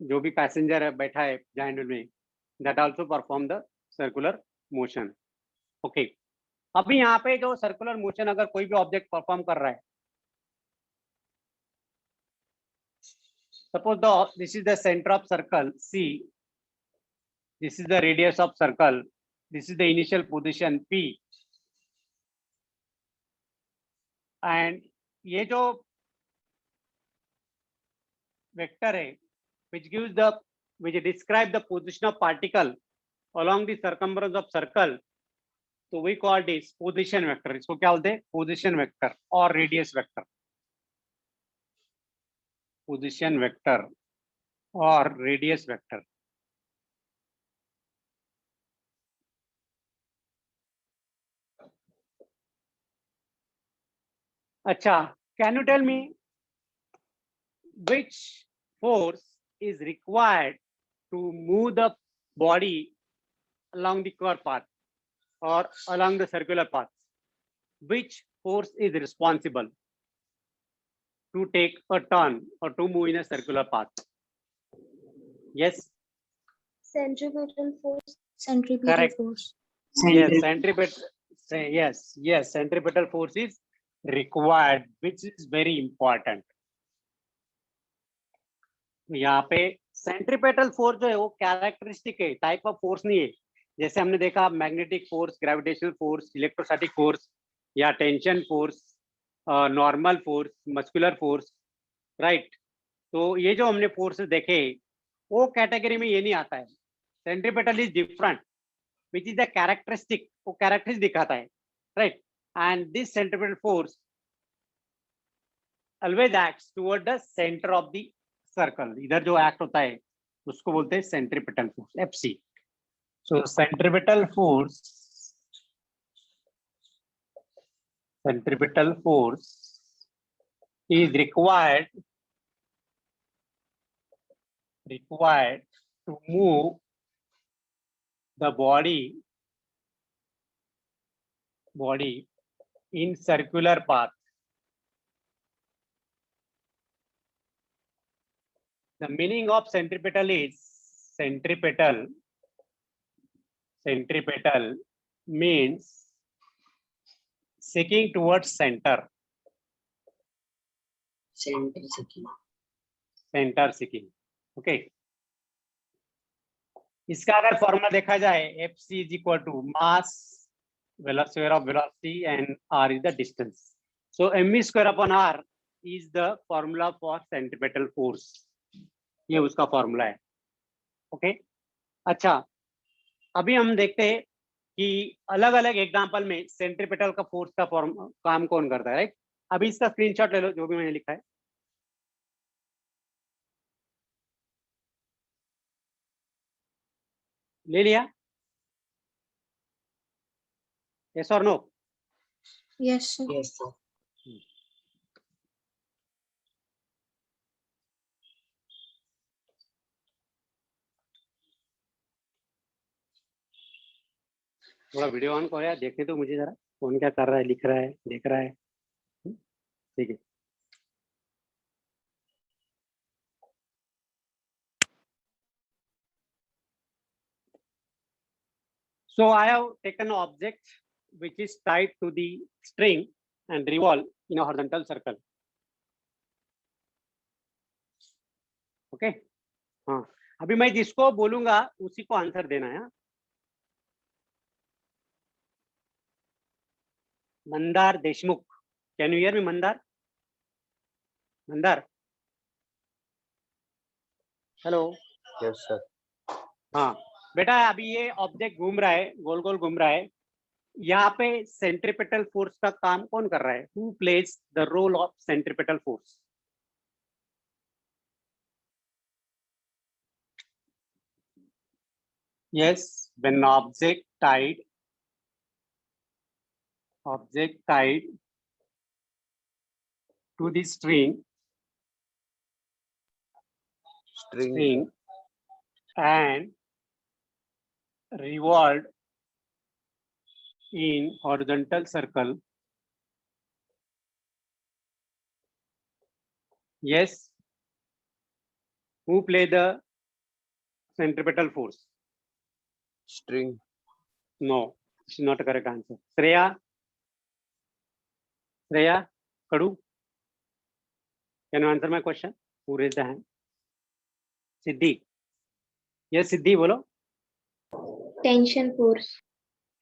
A: जो भी passenger है बैठा है giant whale में, that also perform the circular motion. Okay, अभी यहाँ पे जो सर्कुलर मोशन अगर कोई भी ऑब्जेक्ट परफॉर्म कर रहा है, suppose this is the center of circle C, this is the radius of circle, this is the initial position P, and ये जो vector है which describe the position of particle along the circumference of circle तो we call this position vector, इसको क्या बोलते हैं, position vector और radius vector, position vector और रेडियस वेक्टर। अच्छा, can you tell me which force is required to move the body along the curved path or along the circular path? Which force is responsible to take a turn or to move in a circular path? Yes,
F: Centripetal force.
I: Centripetal
A: correct.
I: force.
A: Yes, centripetal. Yes, centripetal force is required, which is very important. यहाँ पे centripetal force जो है वो characteristic है, type of force नहीं है। जैसे हमने देखा magnetic force, gravitational force, electrostatic force या tension force, normal force, muscular force, right. तो ये जो हमने फोर्सेस देखे वो कैटेगरी में ये नहीं आता है। Centripetal is different, which is the characteristic, वो कैरेक्टरिस्टिक दिखाता है, right. And this centripetal force always acts toward the centre of the circle, इधर जो एक्ट होता है उसको बोलते हैं centripetal force, FC. So centripetal force is required to move the body in circular path. The meaning of centripetal is centripetal means seeking towards center. Centre seeking, okay. इसका अगर formula देखा जाए, F C is equal to mass square of velocity and R is the distance. So M V square upon R is the formula for centripetal force, ये उसका formula है, okay. अच्छा, अभी हम देखते हैं कि अलग अलग एग्जांपल में सेंट्रीपेटल का फोर्स का काम कौन करता है, राइट। अभी इसका स्क्रीनशॉट ले लो जो भी मैंने लिखा है। ले लिया? यस और no?
I: Yes, sir.
G: Yes, sir.
A: थोड़ा वीडियो ऑन करो यार, देखने तो मुझे जरा कौन क्या कर रहा है, लिख रहा है, देख रहा है, ठीक है। So I have taken an object which is tied to the string and revolve in a horizontal circle. Okay? हाँ, अभी मैं जिसको बोलूंगा उसी को आंसर देना है। Mandar Deshmukh, can you hear me? Mandar, hello.
G: Yes, sir.
A: हाँ बेटा, अभी ये ऑब्जेक्ट घूम रहा है, गोल गोल घूम रहा है, यहाँ पे सेंट्रीपेटल फोर्स का काम कौन कर रहा है? Who plays the role of centripetal force? Yes, when object tied to the string and revolved in horizontal circle. Yes, who play the centripetal force?
G: String.
A: No, it's not a correct answer. Shreya, Kadu, can you answer my question? Who raised the hand? Siddhi. Yes, Siddhi, बोलो.
F: Tension force.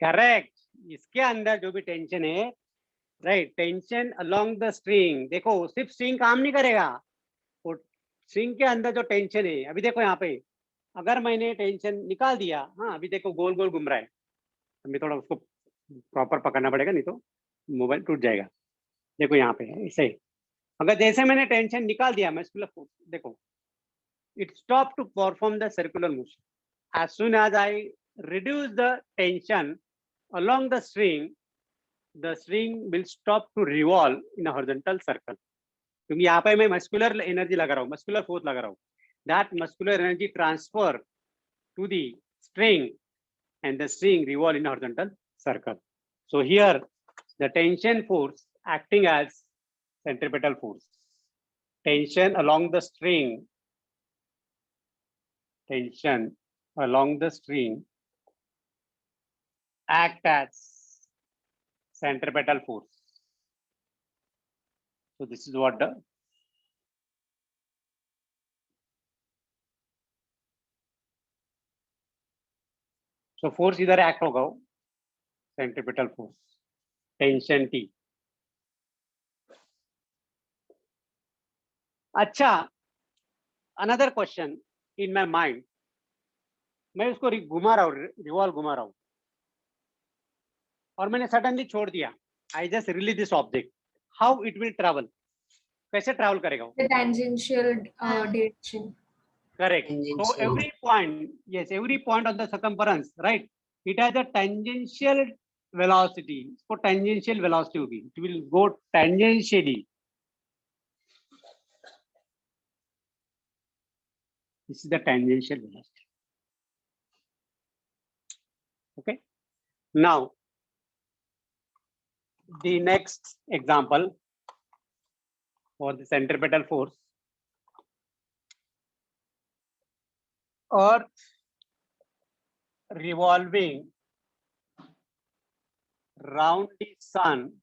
A: Correct, इसके अंदर जो भी tension है, right, tension along the string. देखो सिर्फ string काम नहीं करेगा, वो स्ट्रिंग के अंदर जो टेंशन है, अभी देखो यहाँ पे अगर मैंने टेंशन निकाल दिया, हाँ अभी देखो गोल गोल घूम रहा है, मैं थोड़ा उसको प्रॉपर पकड़ना पड़ेगा, नहीं तो मोबाइल टूट जाएगा। देखो यहाँ पे है ऐसे, अगर जैसे मैंने टेंशन निकाल दिया मस्कुलर फोर्स, देखो it stopped to perform the circular motion. As soon as I reduce the tension along the string will stop to revolve in a horizontal circle. क्योंकि यहाँ पे मैं मस्कुलर एनर्जी लगा रहा हूँ, मस्कुलर फोर्स लगा रहा हूँ, that muscular energy transfer to the string and the string revolve in a horizontal circle. So here the tension force acting as centripetal force. Tension along the string act as centripetal force. So this is what the force इधर act होगा, centripetal force, tension T. अच्छा, another question in my mind, मैं उसको घुमा रहा हूँ, revolve घुमा रहा हूँ, और मैंने सडनली छोड़ दिया, I just release this object, how it will travel, कैसे travel करेगा वो?
C: The tangential direction.
A: Correct. So every point, yes, every point on the circumference, right? It has a tangential velocity. इसको tangential velocity होगी. It will go tangentially. This is the tangential velocity. Okay. Now, the next example for the centripetal force. Earth revolving round the sun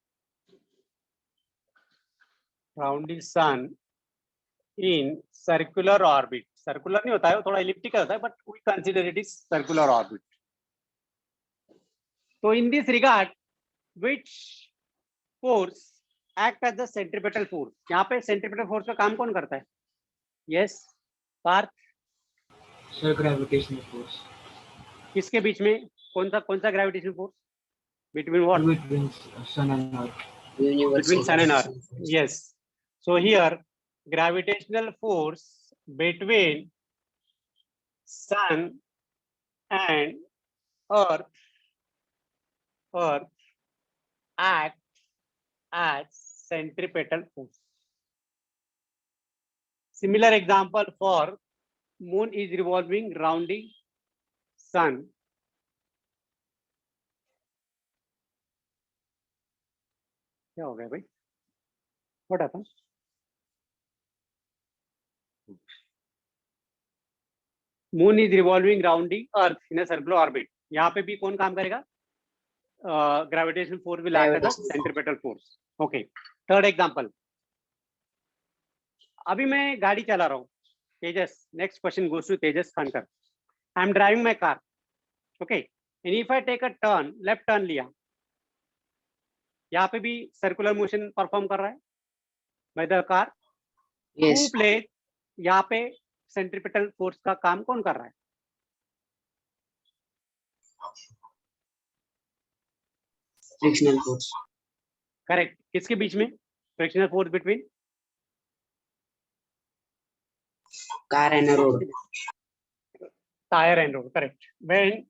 A: in circular orbit. Circular नहीं होता है, थोड़ा elliptical होता है, but we consider it is circular orbit. So in this regard, which force act as the centripetal force? यहाँ पे centripetal force का काम कौन करता है? Yes, Parth.
B: Sir, gravitational force.
A: किसके बीच में? कौन सा gravitational force? Between what?
B: Between sun and earth.
A: Between sun and earth. Yes. So here, gravitational force between sun and earth act as centripetal force. Similar example for moon is revolving round the sun. क्या हो गया भाई? What happened? Moon is revolving round the earth in a circular orbit. यहाँ पे भी कौन काम करेगा? Gravitational force will act as a centripetal force. Okay. Third example. अभी मैं गाड़ी चला रहा हूँ, तेजस. Next question goes to Tejas Khankar. I am driving my car. Okay. And if I take a turn, left turn लिया, यहाँ पे भी circular motion perform कर रहा है by the car.
J: Yes.
A: Who plays? यहाँ पे centripetal force का काम कौन कर रहा है?
J: Frictional force.
A: Correct. किसके बीच में? Frictional force between
J: Car and a road.
A: tire and road. Correct. When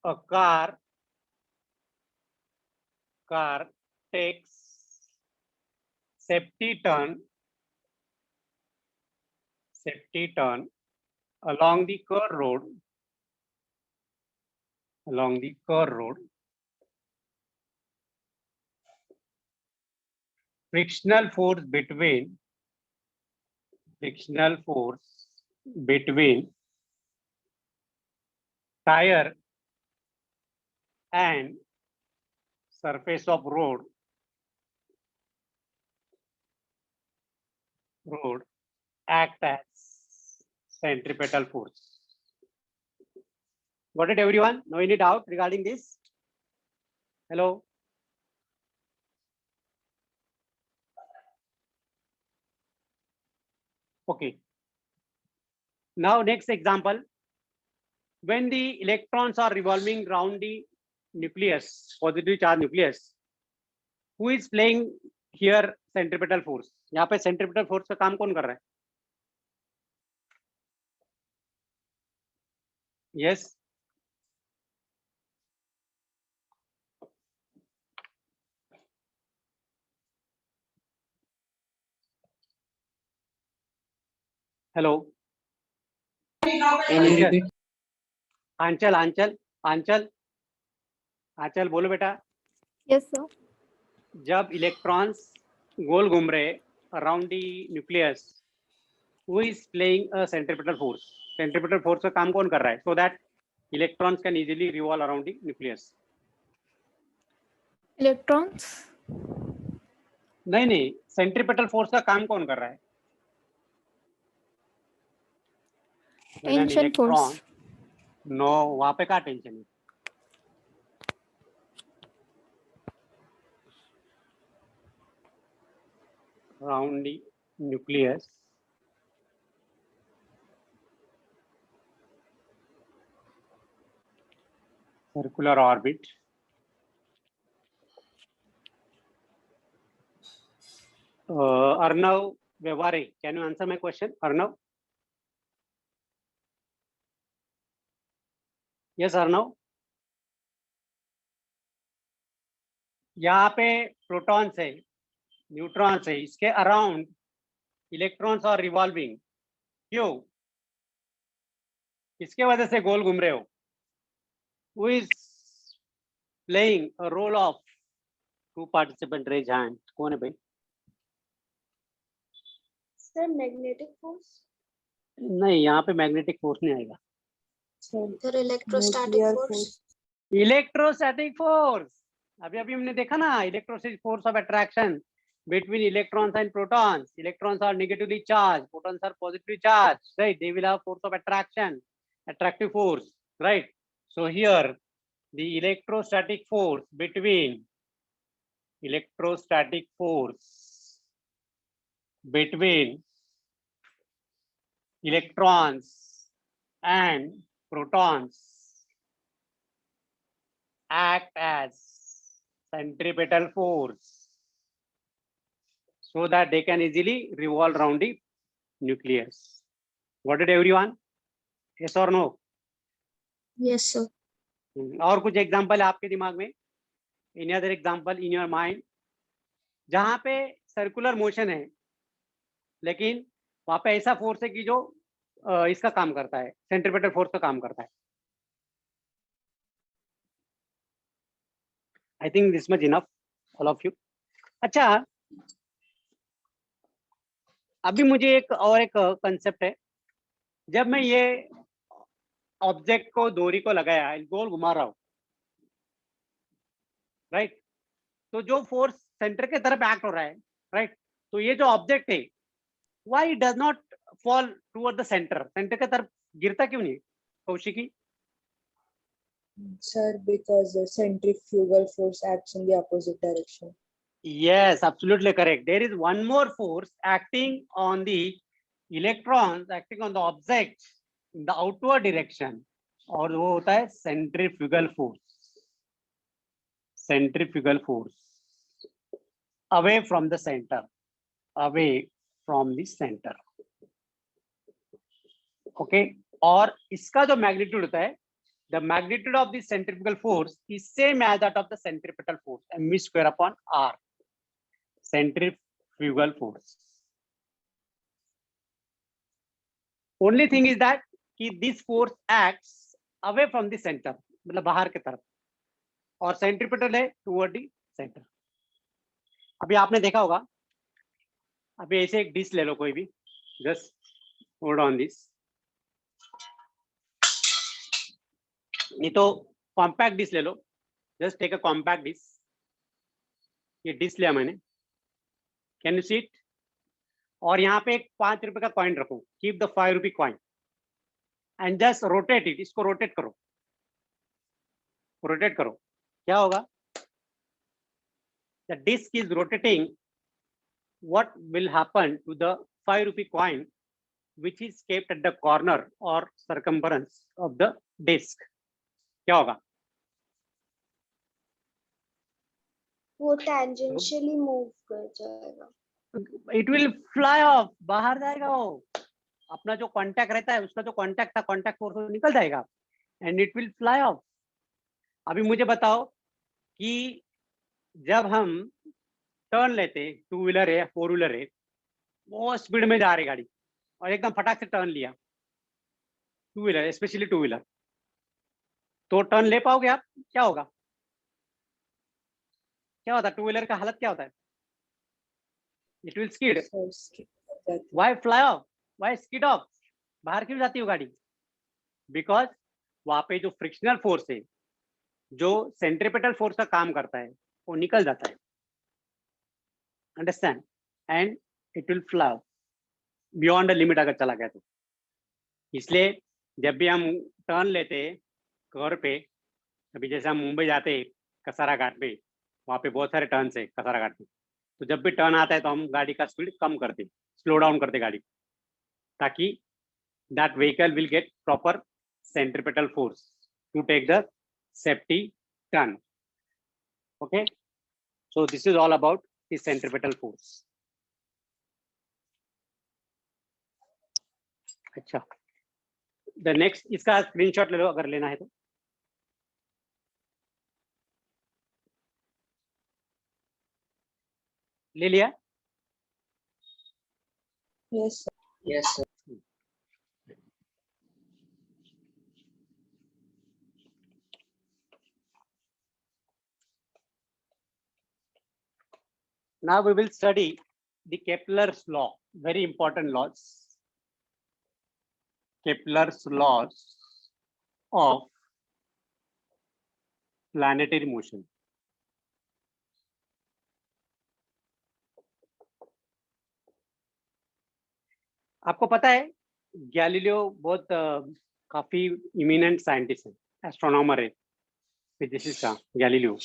A: a car takes safety turn along the curved road, frictional force between tire and surface of road act as centripetal force. Got it, everyone? No any doubt regarding this? Hello? Okay. Now next example. When the electrons are revolving round the nucleus, positively charged nucleus, who is playing here centripetal force? यहाँ पे centripetal force का काम कौन कर रहा है? Yes. Hello.
J: Can you repeat?
A: आंचल आंचल आंचल आंचल बोलो बेटा.
K: Yes, sir.
A: जब इलेक्ट्रॉन्स गोल घूम रहे around the nucleus, who is playing a centripetal force? Centripetal force का काम कौन कर रहा है? So that electrons can easily revolve around the nucleus.
K: Electrons.
A: नहीं, centripetal force का काम कौन कर रहा है? When an
K: Tension
A: electron,
K: force.
A: no, वहाँ पे क्या टेंशन है? Around the nucleus, circular orbit, Arnav Vyavare, can you answer my question, Arnav? Yes, Arnav. यहाँ पे प्रोटॉन्स है, न्यूट्रॉन्स है, इसके अराउंड इलेक्ट्रॉन्स और रिवॉल्विंग. क्यों? किसके वजह से गोल घूम रहे हो? Who is playing a role of two participant? Raise hand. कौन है भाई?
F: Sir, magnetic force.
A: नहीं, यहाँ पे मैग्नेटिक फोर्स नहीं आएगा.
F: Sir, electrostatic
H: Nuclear
F: force.
A: Electrostatic force. अभी अभी हमने देखा ना, electrostatic force of attraction between electrons and protons. Electrons are negatively charged, protons are positively charged, right? They will have force of attraction, attractive force, right? So here the electrostatic force between electrons and protons act as centripetal force, so that they can easily revolve around the nucleus. Got it, everyone? Yes or no?
I: Yes, sir.
A: और कुछ example है आपके दिमाग में? Any other example in your mind? जहां पे circular motion है, लेकिन वहां पे ऐसा फोर्स है कि जो इसका काम करता है, सेंट्रीपेटल फोर्स का काम करता है. I think this much enough, all of you. अच्छा, अभी मुझे एक कंसेप्ट है. जब मैं ये ऑब्जेक्ट को, डोरी को लगाया, गोल घुमा रहा हूं, राइट? तो जो फोर्स सेंटर के तरफ एक्ट हो रहा है, राइट? तो ये जो ऑब्जेक्ट है, why does not fall toward the centre? Centre के तरफ गिरता क्यों नहीं, Kaushiki?
H: Sir, because the centrifugal force acts in the opposite direction.
A: Yes, absolutely correct. There is one more force acting on the electrons, acting on the object in the outward direction, और वो होता है centrifugal force. Centrifugal force away from the center, away from the center. Okay, और इसका जो magnitude होता है, the magnitude of the centrifugal force is same as that of the centripetal force, m square upon r. Centrifugal force. Only thing is that कि this force acts away from the center, मतलब बाहर की तरफ, और centripetal है toward the center. अभी आपने देखा होगा, अभी ऐसे एक डिश ले लो कोई भी, just hold on this. नहीं तो कॉम्पैक्ट डिश ले लो, just take a compact dish. ये डिश लिया मैंने, कैन यू सी इट? और यहाँ पे एक 5 रुपए का कॉइन रखो, keep the 5 rupee coin and just rotate it. इसको रोटेट करो, रोटेट करो. क्या होगा? The disc is rotating. What will happen to the 5 rupee coin which is kept at the corner or circumference of the disc? क्या होगा?
F: वो tangentially move कर जाएगा.
A: इट विल फ्लाई ऑफ, बाहर जाएगा वो, अपना जो कांटेक्ट रहता है उसका जो कांटेक्ट था, कांटेक्ट फोर्स निकल जाएगा and it will fly of. अभी मुझे बताओ कि जब हम टर्न लेते, टू व्हीलर है, फोर व्हीलर है, बहुत स्पीड में जा रही गाड़ी और एकदम फटाक से टर्न लिया, two wheeler specially two wheeler, तो टर्न ले पाओगे आप? क्या होगा, क्या होता है, टू व्हीलर का हालत क्या होता है? It will skid. Why fly of, why skid of, बाहर क्यों जाती हो गाड़ी? बिकॉज वहां पे जो फ्रिक्शनल फोर्स है, जो सेंट्रीपिटल फोर्स का काम करता है, वो निकल जाता है. Understand? And it will fly beyond the limit अगर चला गया तो. इसलिए जब भी हम टर्न लेते घर पे, अभी जैसे हम मुंबई जाते कसारा घाट पे, वहाँ पे बहुत सारे टर्न्स है कसारा घाट पे, तो जब भी टर्न आता है तो हम गाड़ी का स्पीड कम करते, स्लो डाउन करते गाड़ी, ताकि that vehicle will get proper centripetal force to take the safety turn. Okay, so this is all about the centripetal force. अच्छा, द नेक्स्ट, इसका स्क्रीनशॉट ले लो अगर लेना है तो. ले लिया?
H: Yes, sir.
J: Yes, sir.
A: Now we will study the Kepler's law, very important laws. Kepler's laws of planetary motion. आपको पता है गैलीलियो बहुत काफी इमिनेंट साइंटिस्ट है, एस्ट्रोनॉमर है, फिजिसिस्ट का गैलीलियो.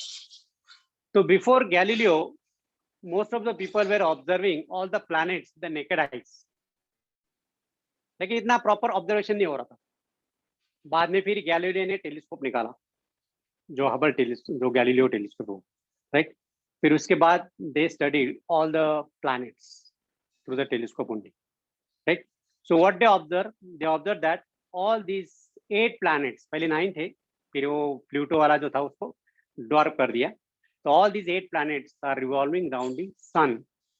A: तो before Galileo most of the people were observing all the planets with the naked eyes, लेकिन इतना प्रॉपर ऑब्जर्वेशन नहीं हो रहा था. बाद में फिर गैलीलियो ने टेलीस्कोप निकाला, जो हबल टेलीस्कोप, जो गैलीलियो टेलीस्कोप हो, राइट. फिर उसके बाद दे studied all the planets through the telescope only, right. So what they observe that all these 8 planets, पहले 9 थे, फिर वो प्लूटो वाला जो था उसको ड्वार्फ कर दिया. So all these 8 planets are revolving around the sun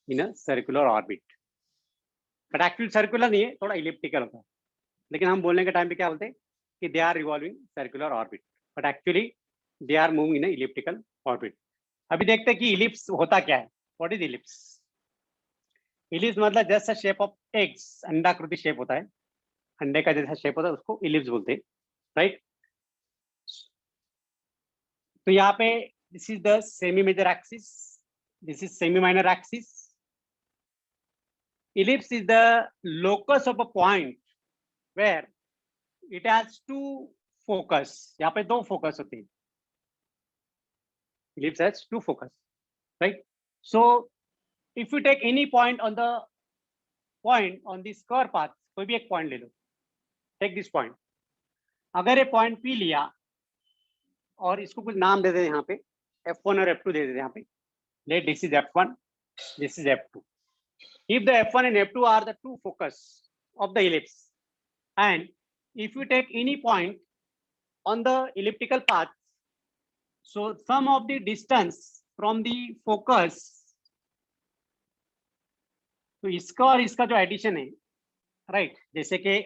A: in a circular orbit. But actually circular नहीं है, थोड़ा elliptical होता है. लेकिन हम बोलने के टाइम पे क्या बोलते हैं कि they are revolving circular orbit. But actually they are moving in a elliptical orbit. अभी देखते हैं कि ellipse होता क्या है. What is ellipse? Ellipse मतलब just a shape of eggs, अंडाकृति शेप होता है, अंडे का जैसा शेप होता है, उसको ellipse बोलते हैं, राइट. तो यहाँ पे this is the semi major axis, this is semi minor axis. Ellipse is the locus of a point where it has two focus. यहाँ पे 2 focus होते हैं. Ellipse has 2 focus, right? So if you take any point on the curve path, कोई भी एक point ले लो, take this point. अगर ये point P लिया और इसको कुछ नाम दे दे यहाँ पे, F1 और F2 दे देते यहाँ पे. Let this is F1, this is F2. If the F1 and F2 are the 2 focus of the ellipse, and if you take any point on the elliptical path, so sum of the distance from the focus, तो इसका और इसका जो addition है, right, जैसे कि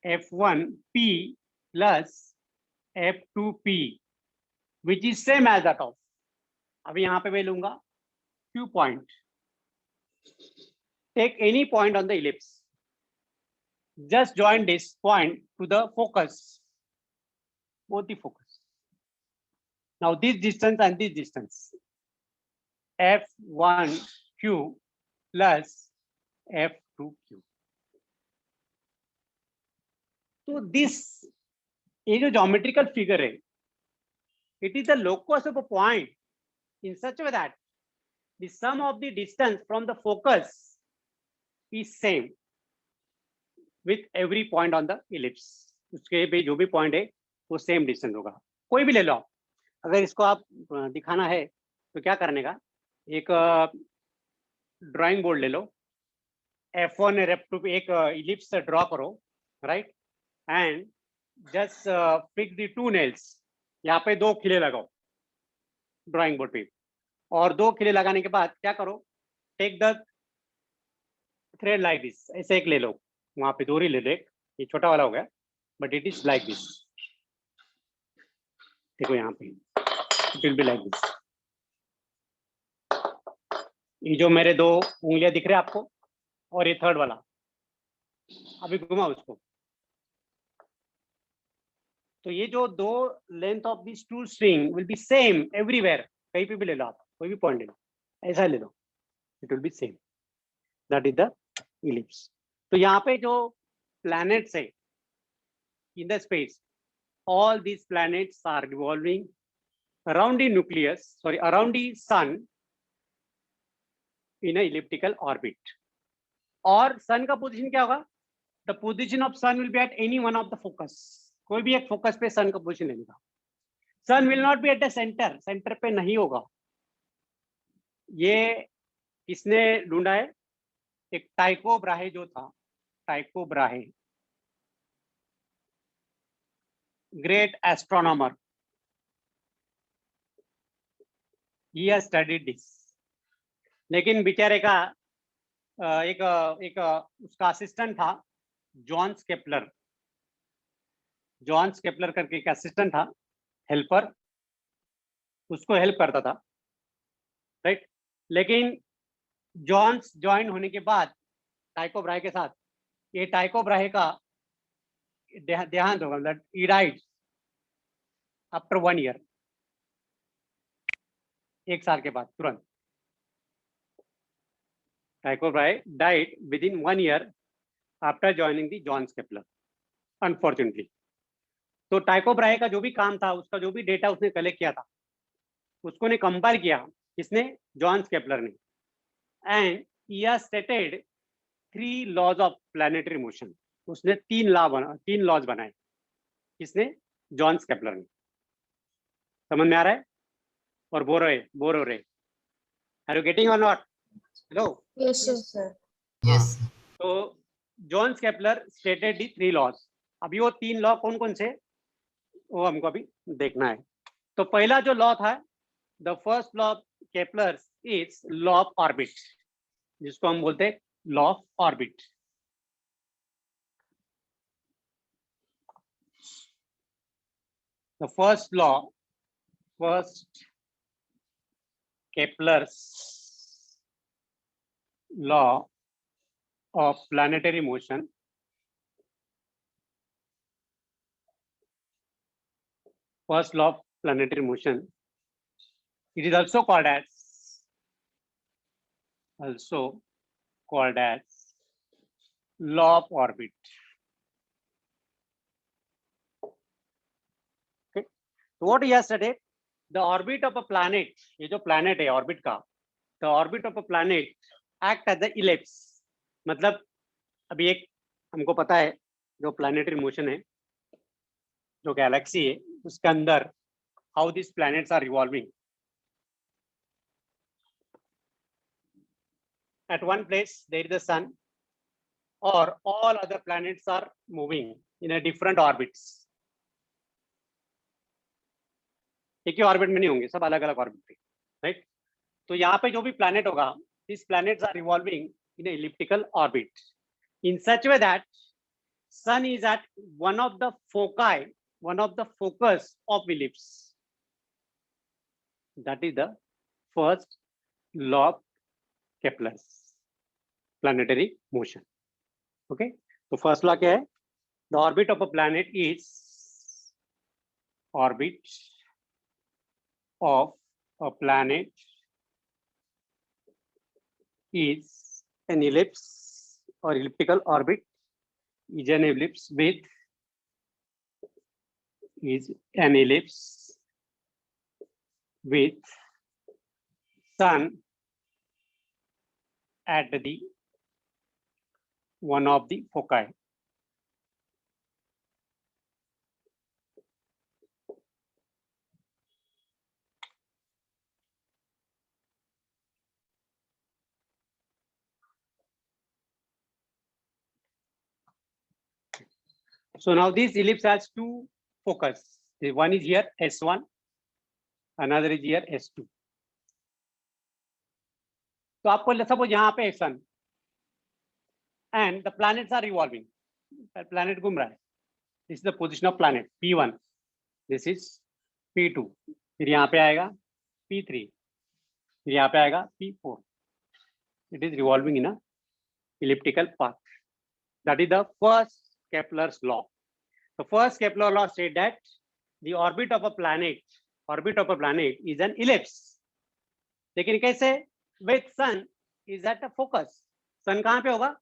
A: F1P plus F2P, which is same as that of, अभी यहाँ पे मैं लूंगा Q point. Take any point on the ellipse, just join this point to the focus, both the focus. Now this distance and this distance, F1Q plus F2Q. So this ये जो geometrical figure है, it is the locus of a point in such a way that the sum of the distance from the focus is same with every point on the ellipse. उसके भी जो भी point है वो same distance होगा. कोई भी ले लो, अगर इसको आप दिखाना है तो क्या करने का, एक ड्राइंग बोर्ड ले लो, F1 और F2 पे एक इलिप्स ड्रॉ करो, right, and just fix the 2 nails, यहाँ पे 2 खिले लगाओ ड्राइंग बोर्ड पे, और 2 खिले लगाने के बाद क्या करो, take the thread like this, ऐसे एक ले लो, वहां पे डोरी ले लो, एक ये छोटा वाला हो गया, but it is like this, देखो यहाँ पे it will be like this. ये जो मेरे 2 उंगलियां दिख रहे हैं आपको, और ये थर्ड वाला, अभी घुमाओ उसको, तो ये जो 2 length of this 2 string will be same everywhere, कहीं पे भी ले लो आप, कोई भी पॉइंट ले लो, ऐसा ले लो, it will be same, that is the ellipse. तो यहाँ पे जो प्लैनेट्स है in the space, all these planets are revolving around the nucleus, sorry, around the sun in a elliptical orbit. और sun का पोजीशन क्या होगा, the position of sun will be at any one of the focus, कोई भी एक focus पे sun का position लेने का, sun will not be at the center, center पे नहीं होगा। ये किसने ढूंढा है, एक टाइको ब्राहे जो था, टाइको Brahe, great astronomer, he has studied this, लेकिन बेचारे का एक उसका असिस्टेंट था जॉन्स केपलर, जॉन्स केपलर करके एक असिस्टेंट था, हेल्पर, उसको हेल्प करता था, राइट, लेकिन जॉन्स ज्वाइन होने के बाद टाइको ब्राहे के साथ, ये टाइको ब्राहे का देहांत होगा, मतलब he died आफ्टर 1 year, 1 साल के बाद तुरंत, टाइको Brahe died within 1 year after joining the Johns Kepler, unfortunately। तो टाइको ब्राहे का जो भी काम था, उसका जो भी डेटा उसने कलेक्ट किया था, उसको ने कंपाइल किया, किसने, जॉन्स केपलर ने, and he has stated 3 laws of planetary motion, उसने 3 लॉज बनाए, किसने, जॉन्स केपलर ने। समझ में आ रहा है और बोर हो रहे, आर यू गेटिंग और not? Hello,
I: Yes, sir.
G: Yes.
A: तो जॉन्स केपलर स्टेटेड दी 3 लॉज। अभी वो 3 लॉ कौन कौन से, वो हमको अभी देखना है। तो पहला जो लॉ था, the first law of Kepler is law of orbit, जिसको हम बोलते हैं law of orbit. The first law, first Kepler's law of planetary motion, first law of planetary motion, it is also called as law of orbit। Okay, so what he has studied, the orbit of a planet, ये जो planet है orbit का, the orbit of a planet act as the ellipse, मतलब अभी एक हमको पता है जो planetary motion है, जो गैलेक्सी है, उसके अंदर how these planets are revolving at one place, there is the sun, or all other planets are moving in a different orbits, एक ही ऑर्बिट में नहीं होंगे, सब अलग अलग ऑर्बिट पे, राइट। तो यहाँ पे जो भी प्लैनेट होगा, these planets are revolving in a elliptical orbit in such way that sun is at one of the foci, one of the focus of ellipse, that is the first law of Kepler's planetary motion। okay, तो first law क्या है, the orbit of a planet is orbit of a planet is an ellipse or elliptical orbit, is an ellipse with sun at the one of the foci। So now this ellipse has two focus. The one is here S1, another is here S2. तो आपको suppose यहाँ पे सन and the planets are revolving. Planet घूम रहा है. This is the position of planet P1. This is P2. फिर यहाँ पे आएगा P3. फिर यहाँ पे आएगा P4. It is revolving in a elliptical path. That is the first Kepler's law. The first Kepler law said that the orbit of a planet is an ellipse. लेकिन कैसे? With sun is at a focus. Sun कहाँ पे होगा?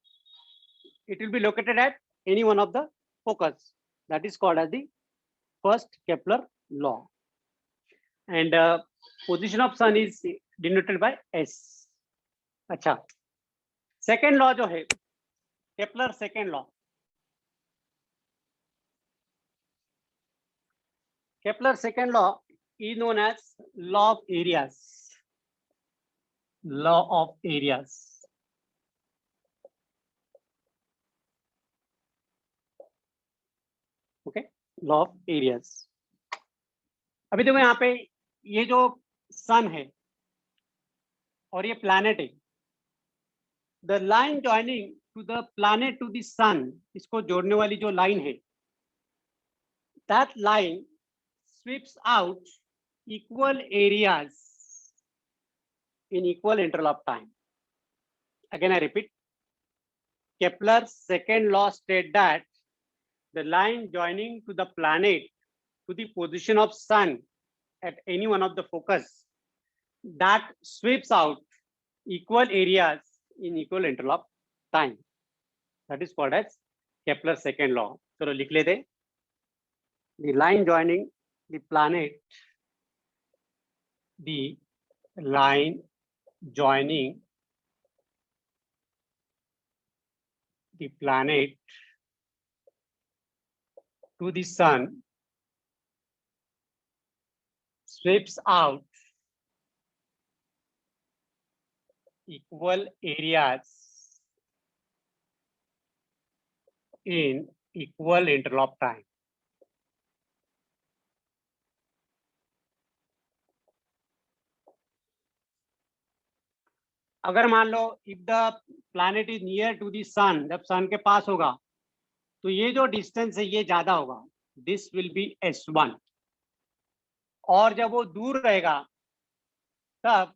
A: It will be located at any one of the focus. That is called as the first Kepler law. And position of sun is denoted by S. अच्छा. Second law जो है Kepler second law. Kepler second law is known as law of areas. Law of areas. Okay, law of areas. अभी देखो यहाँ पे ये जो सन है और ये प्लैनेट है, the line joining to the planet to the sun, इसको जोड़ने वाली जो लाइन है, that line sweeps out equal areas in equal interval of time. Again, I repeat, Kepler's second law states that the line joining to the planet to the position of sun at any one of the focus, that sweeps out equal areas in equal interval of time. That is called as Kepler's second law. So, लिख लेते, the line joining the planet, the line joining the planet to the sun sweeps out equal areas in equal interval of time. अगर मान लो if the planet is near to the sun, जब सन के पास होगा तो ये जो डिस्टेंस है ये ज्यादा होगा, this will be S1. और जब वो दूर रहेगा तब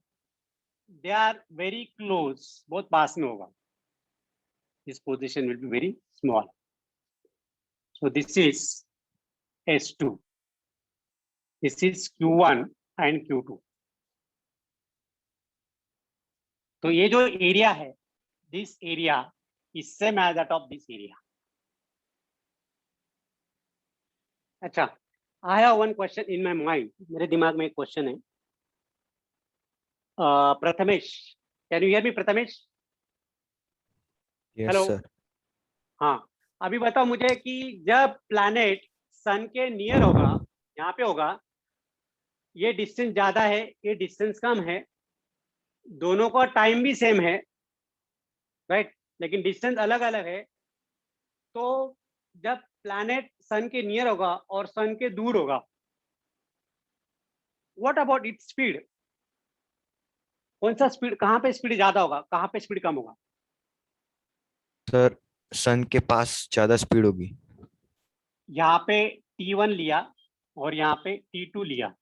A: they are very close, बहुत पास में होगा, this position will be very small. So this is S2, this is Q1 and Q2. तो ये जो एरिया है, this area is same as that of this area. अच्छा, I have one question in my mind. मेरे दिमाग में एक question है. Prathamesh, can you hear me? Prathamesh, hello. हाँ, अभी बताओ मुझे कि जब प्लैनेट सन के नियर होगा, यहाँ पे होगा, ये डिस्टेंस ज्यादा है, ये डिस्टेंस कम है, दोनों का टाइम भी सेम है, राइट, लेकिन डिस्टेंस अलग अलग है. तो जब प्लैनेट सन के नियर होगा और सन के दूर होगा, व्हाट अबाउट इट्स स्पीड? कौन सा स्पीड, कहाँ पे स्पीड ज्यादा होगा, कहाँ पे स्पीड कम होगा?
L: सर, सन के पास ज्यादा स्पीड होगी.
A: यहाँ पे T1 लिया और यहाँ पे T2 लिया,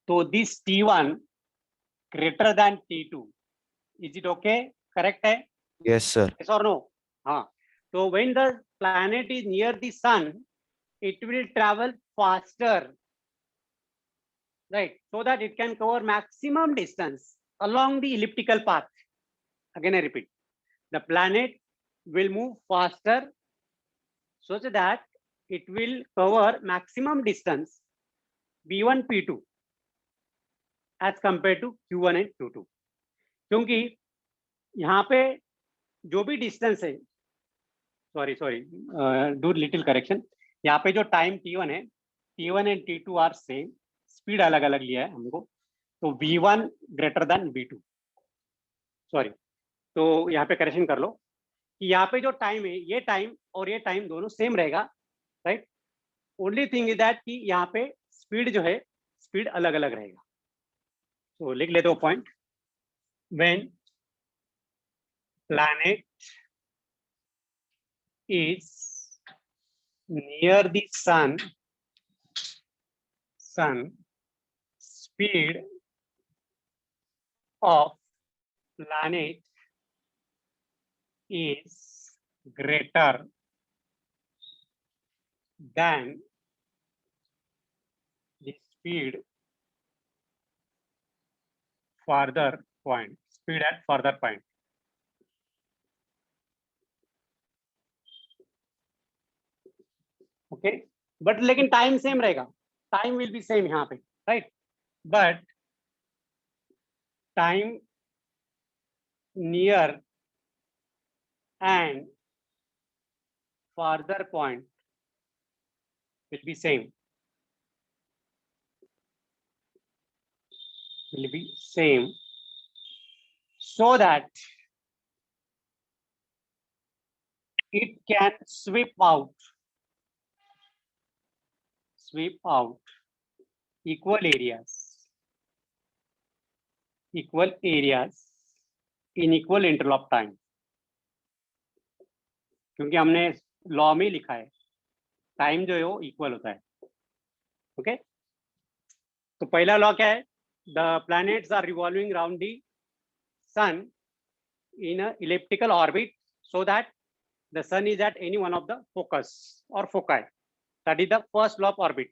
A: तो this T1 greater than T2. Is it okay? Correct है?
L: Yes, sir.
A: Yes or no? हाँ. So when the planet is near the sun, it will travel faster, right? So that it can cover maximum distance along the elliptical path. Again, I repeat, the planet will move faster so that it will cover maximum distance B1, P2 as compared to Q1 and Q2. क्योंकि यहाँ पे जो भी distance है, sorry do little correction, यहाँ पे जो time T1 है, T1 and T2 are same, speed अलग अलग लिया है हमको, तो V1 greater than V2. Sorry, तो यहाँ पे करेक्शन कर लो, कि यहाँ पे जो टाइम है, ये टाइम और ये टाइम दोनों सेम रहेगा, right. Only thing is that कि यहाँ पे स्पीड जो है, स्पीड अलग अलग रहेगा। तो लिख लेते हो point, when planet is near the sun, speed of planet is greater than the speed further point, speed at further point. Okay, but लेकिन टाइम सेम रहेगा, टाइम विल बी सेम यहाँ पे, right, but time near and farther point will be same, so that it can sweep out equal areas in equal interval of time, क्योंकि हमने law में लिखा है time जो है वो इक्वल होता है। ओके, तो पहला लॉ क्या है, the planets are revolving round the sun in a elliptical orbit so that the sun is at any one of the focus or foci. That is the first law of orbit.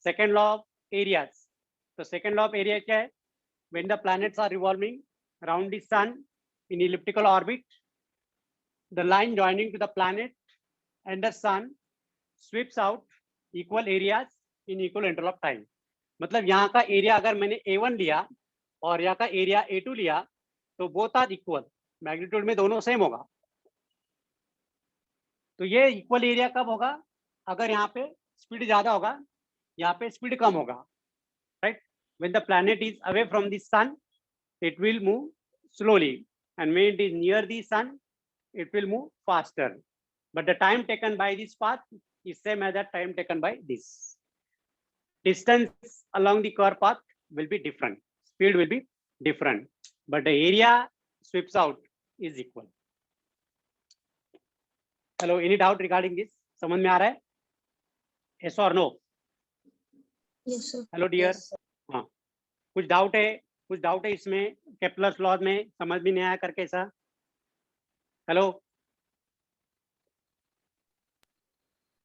A: Second law of areas. So second law of area क्या है, when the planets are revolving around the sun in elliptical orbit, the line joining to the planet and the sun sweeps out equal areas in equal interval of time. मतलब यहाँ का area अगर मैंने A1 लिया और यहाँ का area A2 लिया तो बोथ आर इक्वल, मैग्नीट्यूड में दोनों सेम होगा। तो ये इक्वल एरिया कब होगा, अगर यहाँ पे स्पीड ज्यादा होगा, यहाँ पे स्पीड कम होगा, right. When the planet is away from the sun it will move slowly and when it is near the sun it will move faster, but the time taken by this path is same as the time taken by this. Distance along the curved path will be different, speed will be different, but the area sweeps out is equal. Hello, any doubt regarding this? समझ में आ रहा है? Yes or no?
I: Yes, sir.
A: Hello dear. हाँ, कुछ doubt है इसमें, Kepler's law में समझ भी नहीं आया करके ऐसा? Hello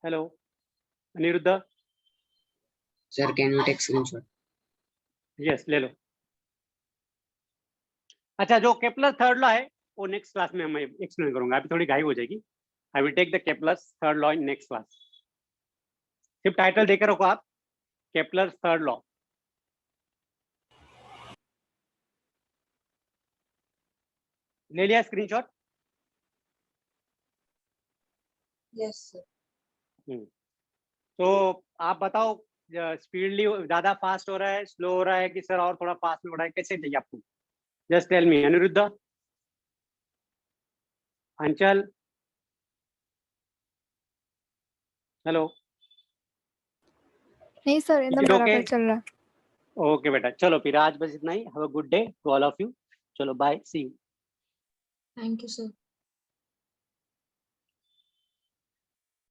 A: hello Anirudh,
J: Sir, can you take screenshot?
A: Yes ले लो। अच्छा, जो केप्लर थर्ड लॉ है वो नेक्स्ट क्लास में मैं एक्सप्लेन करूंगा, अभी थोड़ी घाई हो जाएगी। I will take the Kepler's third law in next class. सिर्फ टाइटल देकर रखो आप, केप्लर्स थर्ड लॉ। ले लिया स्क्रीनशॉट?
H: Yes, sir.
A: तो आप बताओ, स्पीडली ज्यादा फास्ट हो रहा है, स्लो हो रहा है, कि सर और थोड़ा फास्ट में हो रहा है, कैसे चाहिए आपको? Just tell me. अनिरुद्ध, अंचल, हेलो।
K: नहीं सर, एकदम बराबर चल रहा है।
A: ओके बेटा, चलो फिर आज बस इतना ही। Have a good day to all of you. चलो bye, see you.
I: Thank you, sir.